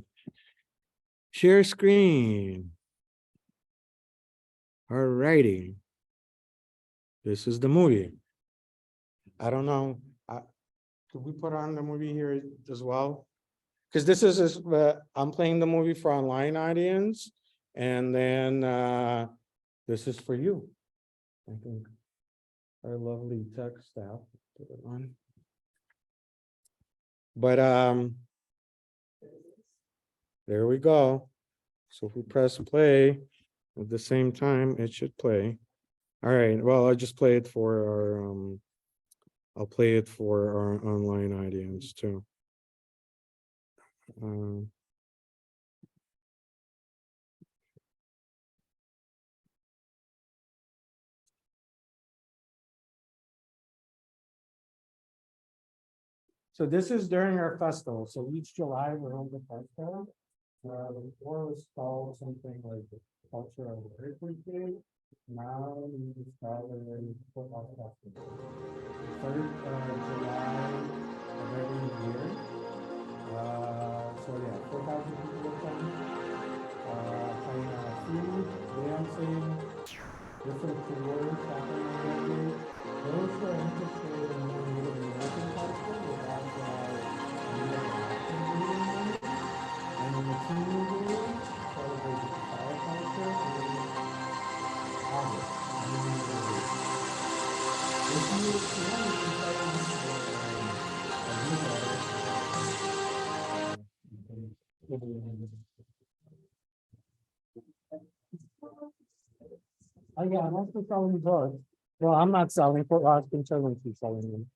Share screen. All righty. This is the movie. I don't know. Could we put on the movie here as well? Because this is I'm playing the movie for online audience, and then this is for you. I think our lovely tech staff put it on. But there we go. So if we press play at the same time, it should play. All right. Well, I'll just play it for our I'll play it for our online audience too. So this is during our festival. So each July we're on the festival. Before was called something like the cultural heritage day. Now we just call it football festival. Third July of every year. So yeah, 4,000 people attend. Playing food, dancing, different tours happening on that day. Those who are interested in more Native American culture, we have Native American Indian Day, and in the Team Day, celebrate the Kapara culture, and then August, Indian Day. If you can, you can try to use Oh yeah, I'm also selling books. Well, I'm not selling for Ross Conservancy selling them.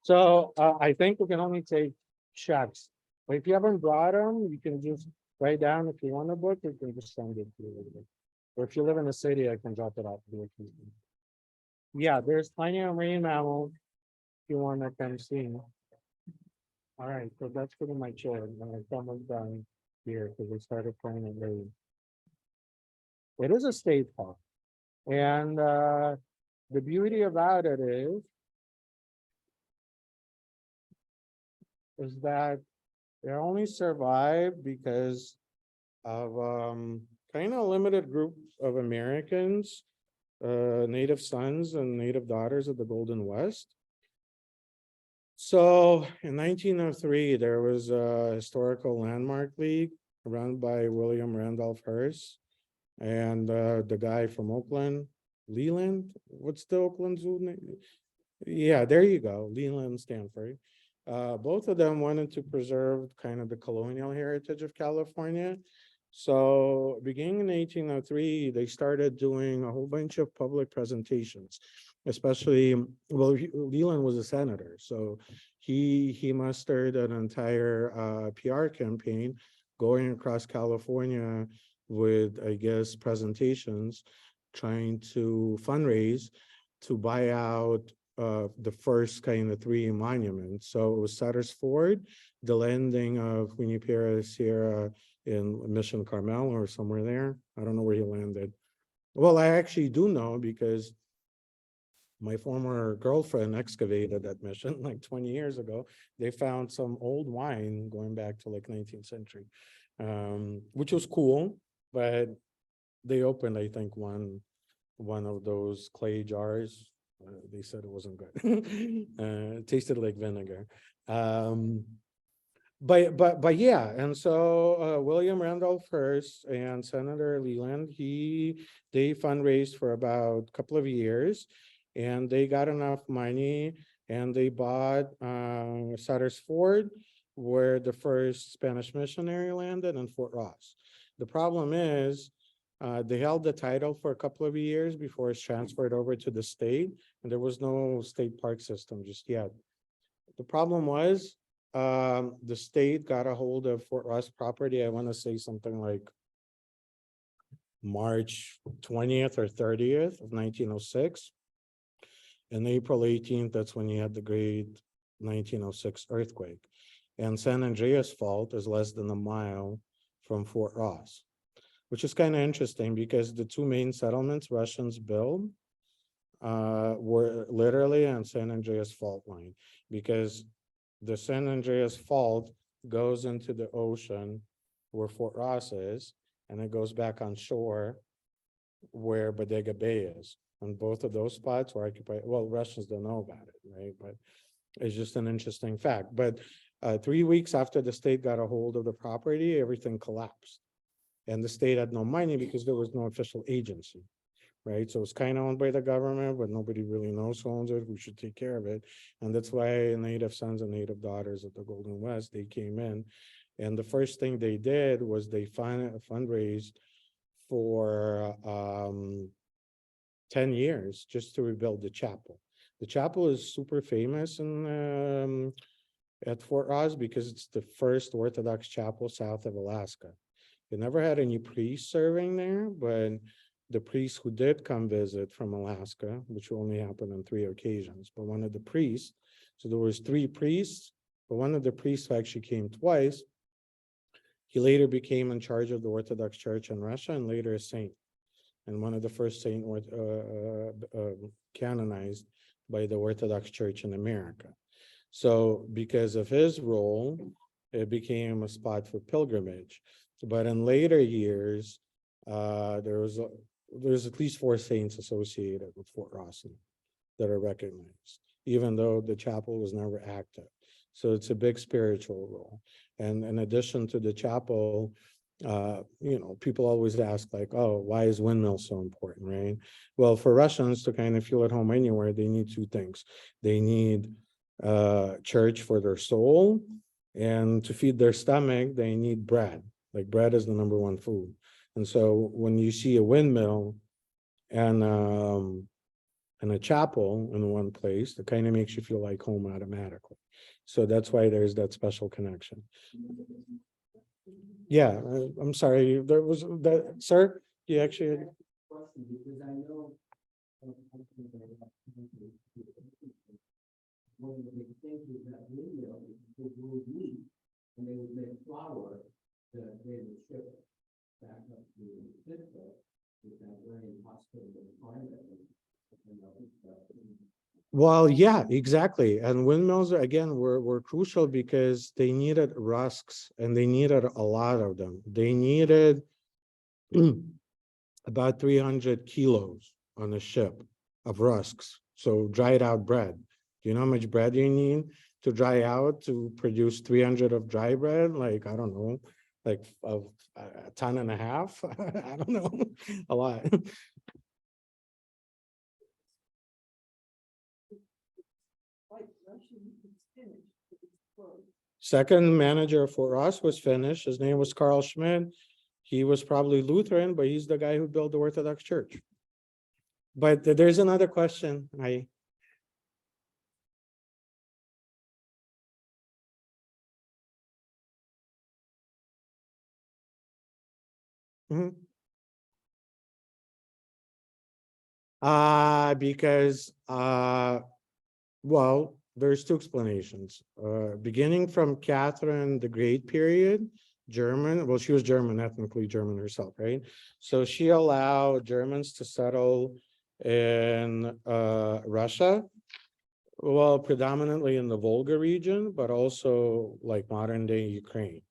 So I think we can only take checks. But if you haven't brought them, you can just write down if you want a book, you can just send it to you. Or if you live in the city, I can drop it off to you. Yeah, there's plenty of marine mammals if you want to come see. All right, so that's pretty much it. I'm almost done here because we started playing it late. It is a state park. And the beauty about it is that they only survived because of kind of limited group of Americans, native sons and native daughters of the Golden West. So in 1903, there was a historical landmark league run by William Randolph Hearst and the guy from Oakland, Leland. What's the Oakland zoo name? Yeah, there you go, Leland Stanford. Both of them wanted to preserve kind of the colonial heritage of California. So beginning in 1803, they started doing a whole bunch of public presentations, especially, well, Leland was a senator, so he mustered an entire PR campaign going across California with, I guess, presentations, trying to fundraise to buy out the first kind of three monuments. So it was Sutter's Ford, the landing of Junipero Sierra in Mission Carmel or somewhere there. I don't know where he landed. Well, I actually do know because My former girlfriend excavated that mission like 20 years ago. They found some old wine going back to like 19th century, which was cool, but they opened, I think, one of those clay jars. They said it wasn't good. It tasted like vinegar. Um, but yeah, and so William Randolph Hearst and Senator Leland, they fundraised for about a couple of years, and they got enough money, and they bought Sutter's Fort, where the first Spanish missionary landed, and Fort Ross. The problem is, they held the title for a couple of years before it's transferred over to the state, and there was no state park system just yet. The problem was, the state got a hold of Fort Ross property. I want to say something like March 20th or 30th of 1906. And April 18th, that's when you had the great 1906 earthquake. And San Andreas Fault is less than a mile from Fort Ross, which is kind of interesting because the two main settlements Russians built were literally on San Andreas Fault line, because the San Andreas Fault goes into the ocean where Fort Ross is, and it goes back on shore where Bodega Bay is. And both of those spots were occupied. Well, Russians don't know about it, right? But it's just an interesting fact. But 3 weeks after the state got a hold of the property, everything collapsed. And the state had no money because there was no official agency. Right, so it's kind of owned by the government, but nobody really knows who owns it, who should take care of it. And that's why native sons and native daughters of the Golden West, they came in. And the first thing they did was they fundraised for 10 years just to rebuild the chapel. The chapel is super famous in, at Fort Ross because it's the first Orthodox chapel south of Alaska. It never had any priests serving there, but the priests who did come visit from Alaska, which only happened on 3 occasions, but one of the priests, so there was 3 priests, but one of the priests who actually came twice, he later became in charge of the Orthodox Church in Russia and later a saint, and one of the first saint canonized by the Orthodox Church in America. So because of his role, it became a spot for pilgrimage. But in later years, there's at least 4 saints associated with Fort Ross that are recognized, even though the chapel was never active. So it's a big spiritual role. And in addition to the chapel, people always ask like, oh, why is windmills so important, right? Well, for Russians to kind of feel at home anywhere, they need 2 things. They need church for their soul, and to feed their stomach, they need bread. Like bread is the #1 food. And so when you see a windmill and a chapel in one place, it kind of makes you feel like home automatically. So that's why there's that special connection. Yeah, I'm sorry. There was that, sir. You actually. Because I know one of the big things is that windmill is would meat, and they would make flour that they would ship back up to Cisco with that very hospitable climate. Well, yeah, exactly. And windmills, again, were crucial because they needed rusks, and they needed a lot of them. They needed about 300 kilos on a ship of rusks. So dried out bread. Do you know how much bread you need to dry out to produce 300 of dry bread? Like, I don't know, like a ton and a half. I don't know, a lot. Second manager for us was Finnish. His name was Carl Schmidt. He was probably Lutheran, but he's the guy who built the Orthodox Church. But there's another question. Because well, there's 2 explanations. Beginning from Catherine the Great period, German, well, she was German, ethnically German herself, right? So she allowed Germans to settle in Russia. Well, predominantly in the Volga region, but also like modern day Ukraine.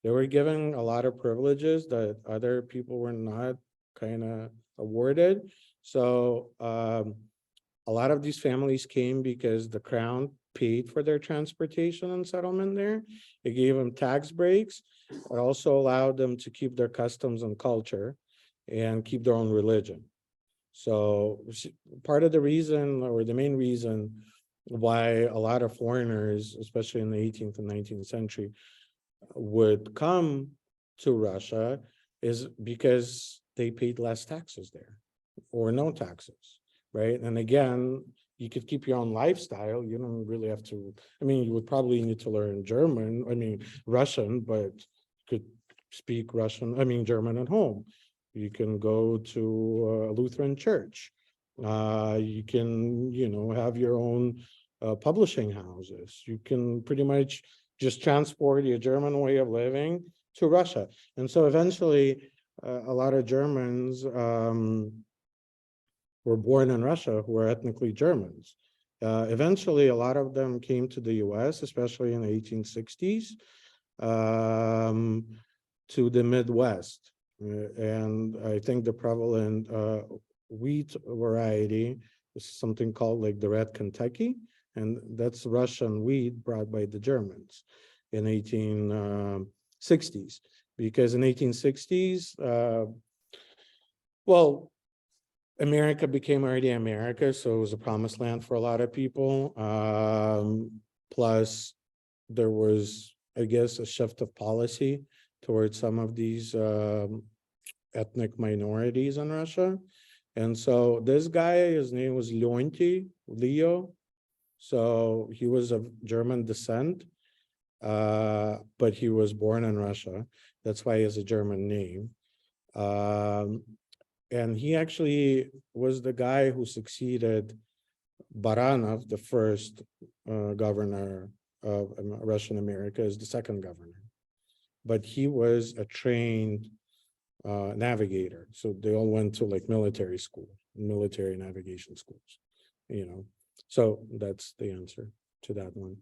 They were given a lot of privileges that other people were not kind of awarded. So a lot of these families came because the crown paid for their transportation and settlement there. It gave them tax breaks. It also allowed them to keep their customs and culture and keep their own religion. So part of the reason, or the main reason why a lot of foreigners, especially in the 18th and 19th century, would come to Russia is because they paid less taxes there or no taxes, right? And again, you could keep your own lifestyle. You don't really have to, I mean, you would probably need to learn German, I mean, Russian, but you could speak Russian, I mean, German at home. You can go to a Lutheran church. You can, have your own publishing houses. You can pretty much just transport your German way of living to Russia. And so eventually, a lot of Germans were born in Russia who were ethnically Germans. Eventually, a lot of them came to the US, especially in the 1860s, to the Midwest. And I think the prevalent wheat variety is something called like the Red Kentucky, and that's Russian wheat brought by the Germans in 1860s. Because in 1860s, well, America became already America, so it was a promised land for a lot of people. Plus, there was, I guess, a shift of policy towards some of these ethnic minorities in Russia. And so this guy, his name was Leo. So he was of German descent, but he was born in Russia. That's why he has a German name. And he actually was the guy who succeeded Baranov, the first governor of Russian America, as the second governor. But he was a trained navigator. So they all went to like military school, military navigation schools, So that's the answer to that one.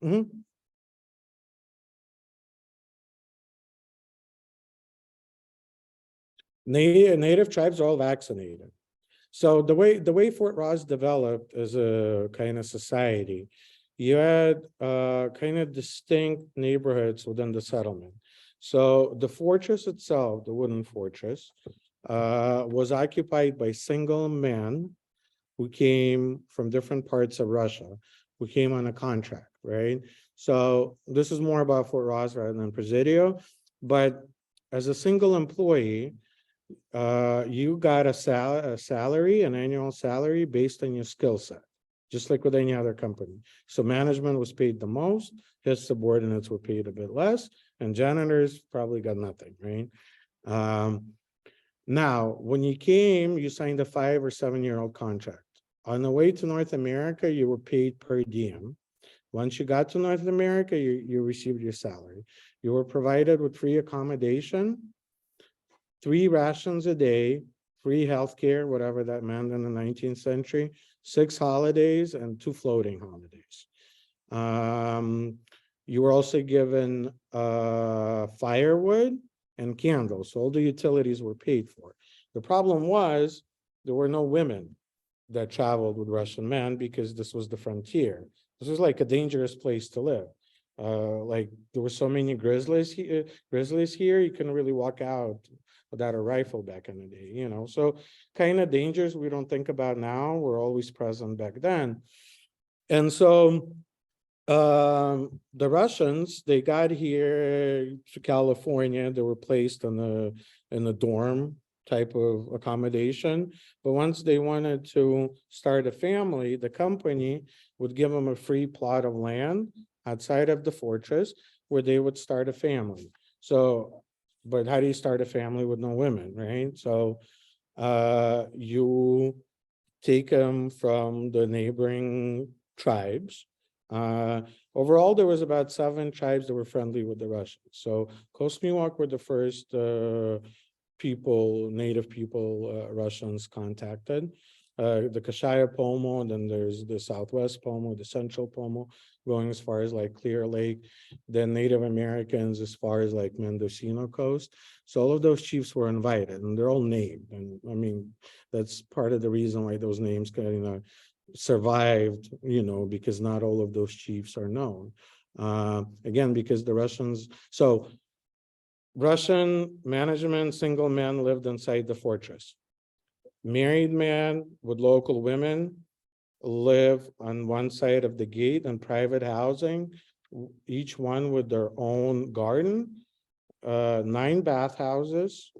Mm-hmm. Native tribes are all vaccinated. So the way Fort Ross developed as a kind of society, you had kind of distinct neighborhoods within the settlement. So the fortress itself, the wooden fortress, was occupied by single men who came from different parts of Russia, who came on a contract, right? So this is more about Fort Ross rather than Presidio, but as a single employee, you got a salary, an annual salary based on your skill set, just like with any other company. So management was paid the most, his subordinates were paid a bit less, and janitors probably got nothing, right? Now, when you came, you signed a 5 or 7 year old contract. On the way to North America, you were paid per diem. Once you got to North America, you received your salary. You were provided with free accommodation, 3 rations a day, free healthcare, whatever that meant in the 19th century, 6 holidays, and 2 floating holidays. You were also given firewood and candles. So all the utilities were paid for. The problem was there were no women that traveled with Russian men because this was the frontier. This was like a dangerous place to live. Like there were so many grizzlies here, you couldn't really walk out without a rifle back in the day, So kind of dangers we don't think about now were always present back then. And so the Russians, they got here to California, they were placed in the dorm type of accommodation. But once they wanted to start a family, the company would give them a free plot of land outside of the fortress where they would start a family. So, but how do you start a family with no women, right? So you take them from the neighboring tribes. Overall, there was about 7 tribes that were friendly with the Russians. So Coast Miwok were the first native people, Russians contacted. The Kashaya Pomo, then there's the Southwest Pomo, the Central Pomo, going as far as like Clear Lake, then Native Americans as far as like Mendocino Coast. So all of those chiefs were invited, and they're all named. And I mean, that's part of the reason why those names kind of survived, because not all of those chiefs are known. Again, because the Russians, so Russian management, single men lived inside the fortress. Married men with local women live on one side of the gate in private housing, each one with their own garden, 9 bathhouses.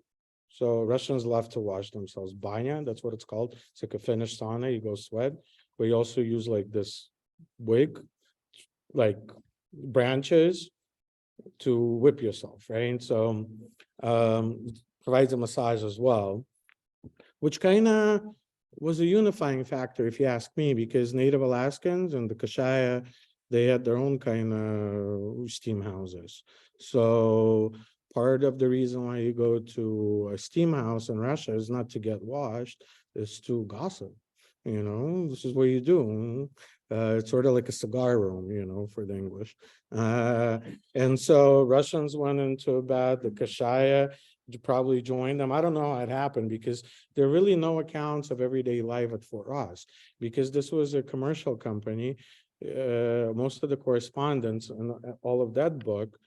So Russians love to wash themselves. Banya, that's what it's called. It's like a Finnish sauna, you go sweat. We also use like this wig, like branches to whip yourself, right? So provides a massage as well, which kind of was a unifying factor, if you ask me, because Native Alaskans and the Kashaya, they had their own kind of steam houses. So part of the reason why you go to a steam house in Russia is not to get washed, it's to gossip. This is what you do. It's sort of like a cigar room, for the English. And so Russians went into bed, the Kashaya probably joined them. I don't know how it happened, because there are really no accounts of everyday life at Fort Ross, because this was a commercial company. Most of the correspondence and all of that book,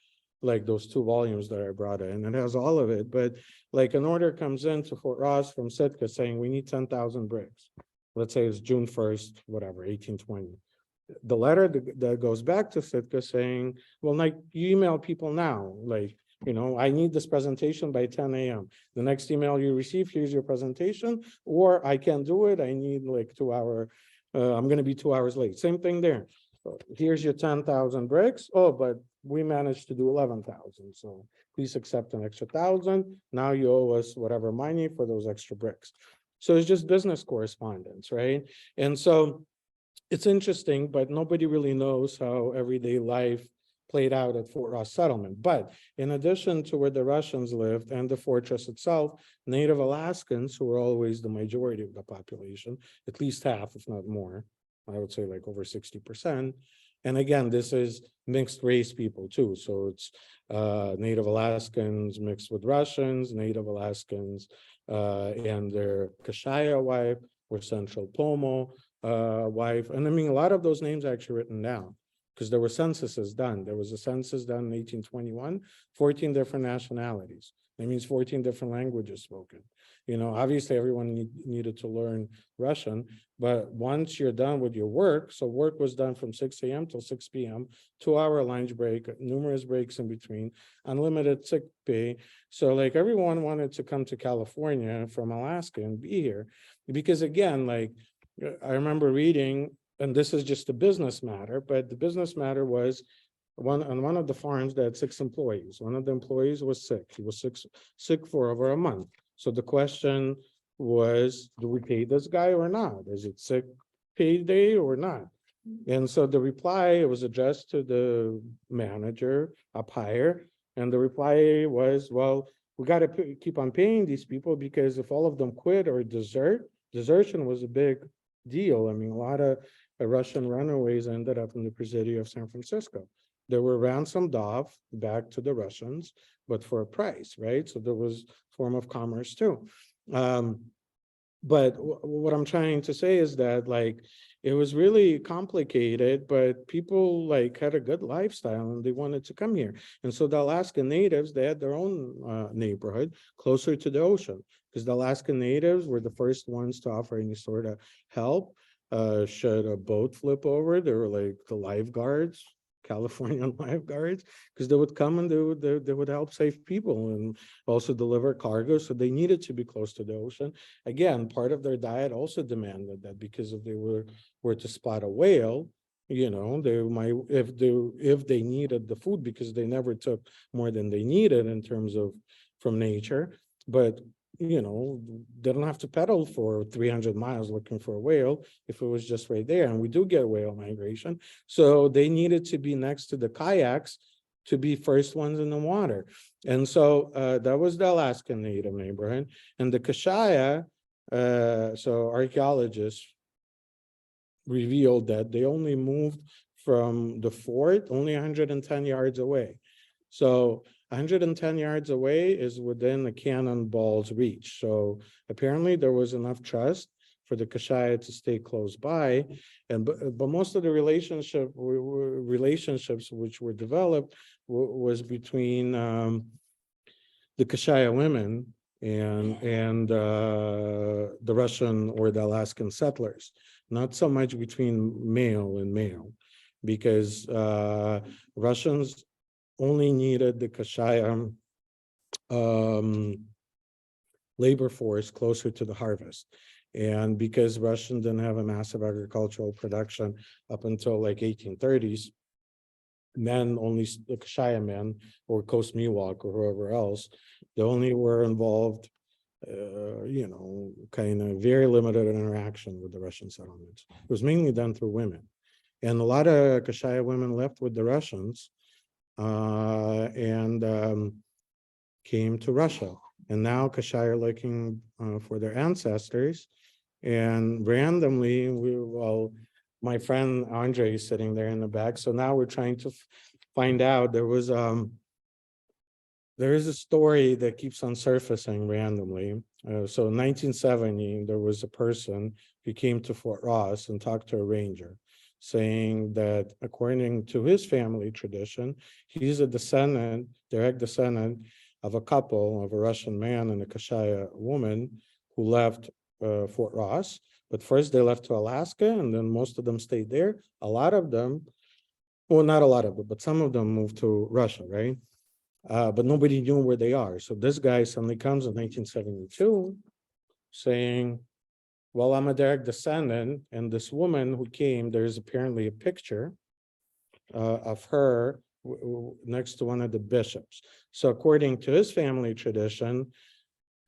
like those 2 volumes that I brought in, it has all of it. But like an order comes into Fort Ross from Sitka saying we need 10,000 bricks. Let's say it's June 1st, whatever, 1820. The letter that goes back to Sitka saying, well, like, you email people now, like, I need this presentation by 10 a.m. The next email you receive, here's your presentation, or I can't do it. I need like 2 hour. I'm going to be 2 hours late. Same thing there. Here's your 10,000 bricks. Oh, but we managed to do 11,000. So please accept an extra 1,000. Now you owe us whatever money for those extra bricks. So it's just business correspondence, right? And so it's interesting, but nobody really knows how everyday life played out at Fort Ross settlement. But in addition to where the Russians lived and the fortress itself, Native Alaskans, who were always the majority of the population, at least half, if not more, I would say like over 60%. And again, this is mixed race people too. So it's Native Alaskans mixed with Russians, Native Alaskans and their Kashaya wife or Central Pomo wife. And I mean, a lot of those names are actually written down because there were censuses done. There was a census done in 1821, 14 different nationalities. That means 14 different languages spoken. Obviously everyone needed to learn Russian, but once you're done with your work, so work was done from 6 a.m. till 6 p.m., 2-hour lunch break, numerous breaks in between, unlimited sick pay. So like everyone wanted to come to California from Alaska and be here because again, like I remember reading, and this is just a business matter, but the business matter was on one of the farms that had 6 employees. One of the employees was sick. He was sick for over a month. So the question was, do we pay this guy or not? Is it sick pay day or not? And so the reply was addressed to the manager up higher. And the reply was, well, we got to keep on paying these people because if all of them quit or desertion was a big deal. I mean, a lot of Russian runaways ended up in the Presidio of San Francisco. They were ransomed off back to the Russians, but for a price, right? So there was a form of commerce too. But what I'm trying to say is that like, it was really complicated, but people like had a good lifestyle and they wanted to come here. And so the Alaska Natives, they had their own neighborhood closer to the ocean because the Alaska Natives were the first ones to offer any sort of help. Should a boat flip over, they were like the lifeguards, Californian lifeguards, because they would come and they would help save people and also deliver cargo. So they needed to be close to the ocean. Again, part of their diet also demanded that because if they were to spot a whale, they might, if they needed the food, because they never took more than they needed in terms of from nature. But you know, they don't have to pedal for 300 miles looking for a whale if it was just right there. And we do get whale migration. So they needed to be next to the kayaks to be first ones in the water. And so that was the Alaskan native neighborhood. And the Kashaya, so archaeologists revealed that they only moved from the fort only 110 yards away. So 110 yards away is within a cannonball's reach. So apparently there was enough trust for the Kashaya to stay close by. And but most of the relationships which were developed was between the Kashaya women and the Russian or the Alaskan settlers, not so much between male and male, because Russians only needed the Kashaya labor force closer to the harvest. And because Russian didn't have a massive agricultural production up until like 1830s, men only, the Kashaya men or Coast Miwok or whoever else, they only were involved, you know, kind of very limited interaction with the Russian settlements. It was mainly done through women. And a lot of Kashaya women left with the Russians and came to Russia. And now Kashaya are looking for their ancestors. And randomly, well, my friend Andre is sitting there in the back. So now we're trying to find out. There is a story that keeps on surfacing randomly. So in 1970, there was a person who came to Fort Ross and talked to a ranger, saying that according to his family tradition, he's a descendant, direct descendant of a couple, of a Russian man and a Kashaya woman who left Fort Ross. But first they left to Alaska, and then most of them stayed there. A lot of them, well, not a lot of them, but some of them moved to Russia, right? But nobody knew where they are. So this guy suddenly comes in 1972 saying, well, I'm a direct descendant, and this woman who came, there's apparently a picture of her next to one of the bishops. So according to his family tradition,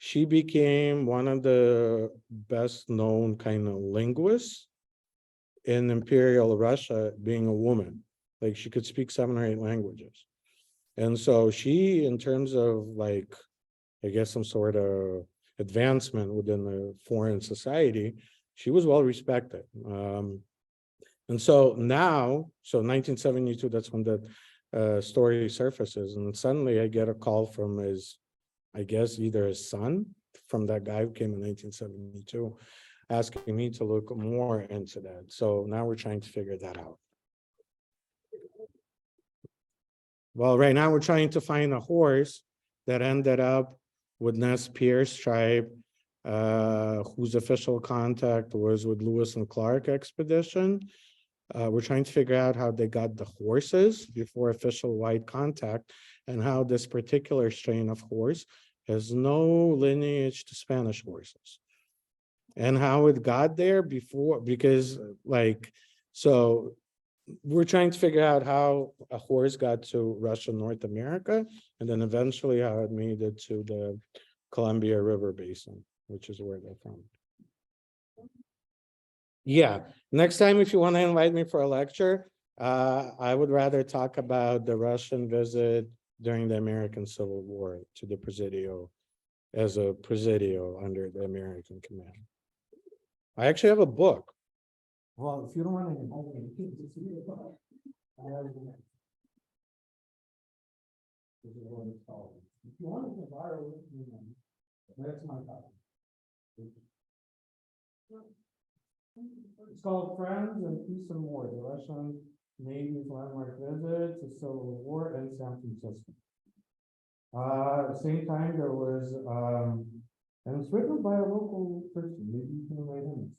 she became one of the best known kind of linguists in Imperial Russia, being a woman. Like she could speak 7 or 8 languages. And so she, in terms of like, I guess some sort of advancement within the foreign society, she was well respected. And so now, so 1972, that's when the story surfaces. And suddenly I get a call from his, I guess, either his son, from that guy who came in 1972, asking me to look more into that. So now we're trying to figure that out. Well, right now we're trying to find a horse that ended up with Nez Perce tribe, whose official contact was with Lewis and Clark expedition. We're trying to figure out how they got the horses before official wide contact, and how this particular strain of horse has no lineage to Spanish horses, and how it got there before, because like, so we're trying to figure out how a horse got to Russia, North America, and then eventually how it made it to the Columbia River Basin, which is where they're from. Yeah, next time if you want to invite me for a lecture, I would rather talk about the Russian visit during the American Civil War to the Presidio, as a Presidio under the American command. I actually have a book. Well, if you don't want to invite me, just read the book. This is what it's called. If you want to borrow it, that's my copy. It's called Friends and Peace and War, the Russian Navy's landmark visit to Civil War in San Francisco. At the same time, there was, and it's written by a local person, maybe you can write in.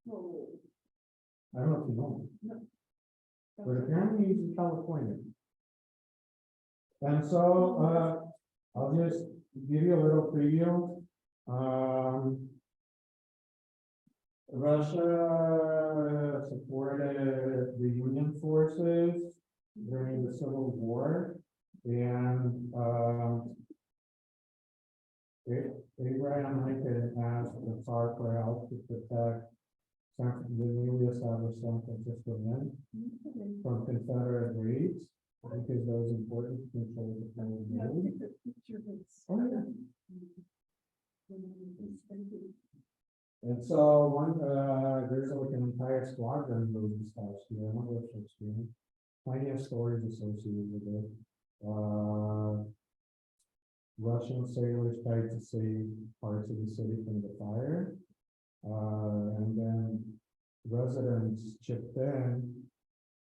So, I don't know if you know him. But apparently he's in California. And so, I'll just give you a little preview. Russia supported the Union forces during the Civil War, and Abraham Lincoln asked the Tsar for help to protect the newly established San Francisco men from Confederate raids, because that was important to control the kind of road. Oh, yeah. And so there's like an entire squadron moved this past year, I'm not sure if it's been, plenty of stories associated with it. Russian sailors tried to save parts of the city from the fire. And then residents chipped in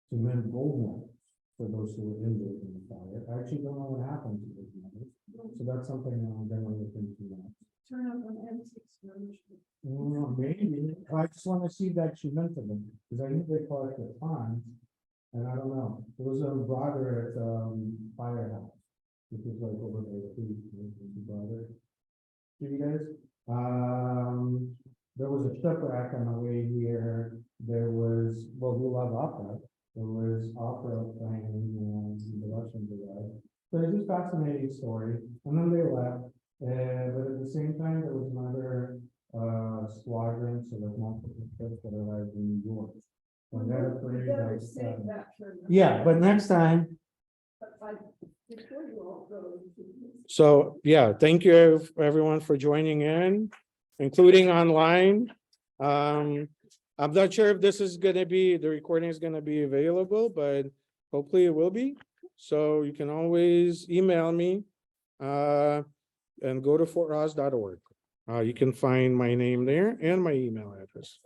to mend gold medals for those who were injured in the fire. I actually don't know what happened to those medals, so that's something I'm gonna look into now. Turn up an antiques roadshow. Maybe, I just wanna see that she meant to them, because I knew they collected fines, and I don't know, there was a brother at, Firehouse, which is like over there, the brother. See you guys, there was a shipwreck on the way here, there was, well, we love opera, there was opera playing, the Russians arrived. So it's just a fascinating story, and then they left, but at the same time, there was another, squadron, so like multiple ships that arrived in New York. And they're afraid Better that, save that for another yeah, but next time, before you all go. so, yeah, thank you everyone for joining in, including online. I'm not sure if this is gonna be, the recording is gonna be available, but hopefully it will be. So you can always email me, and go to fortross.org. You can find my name there and my email address.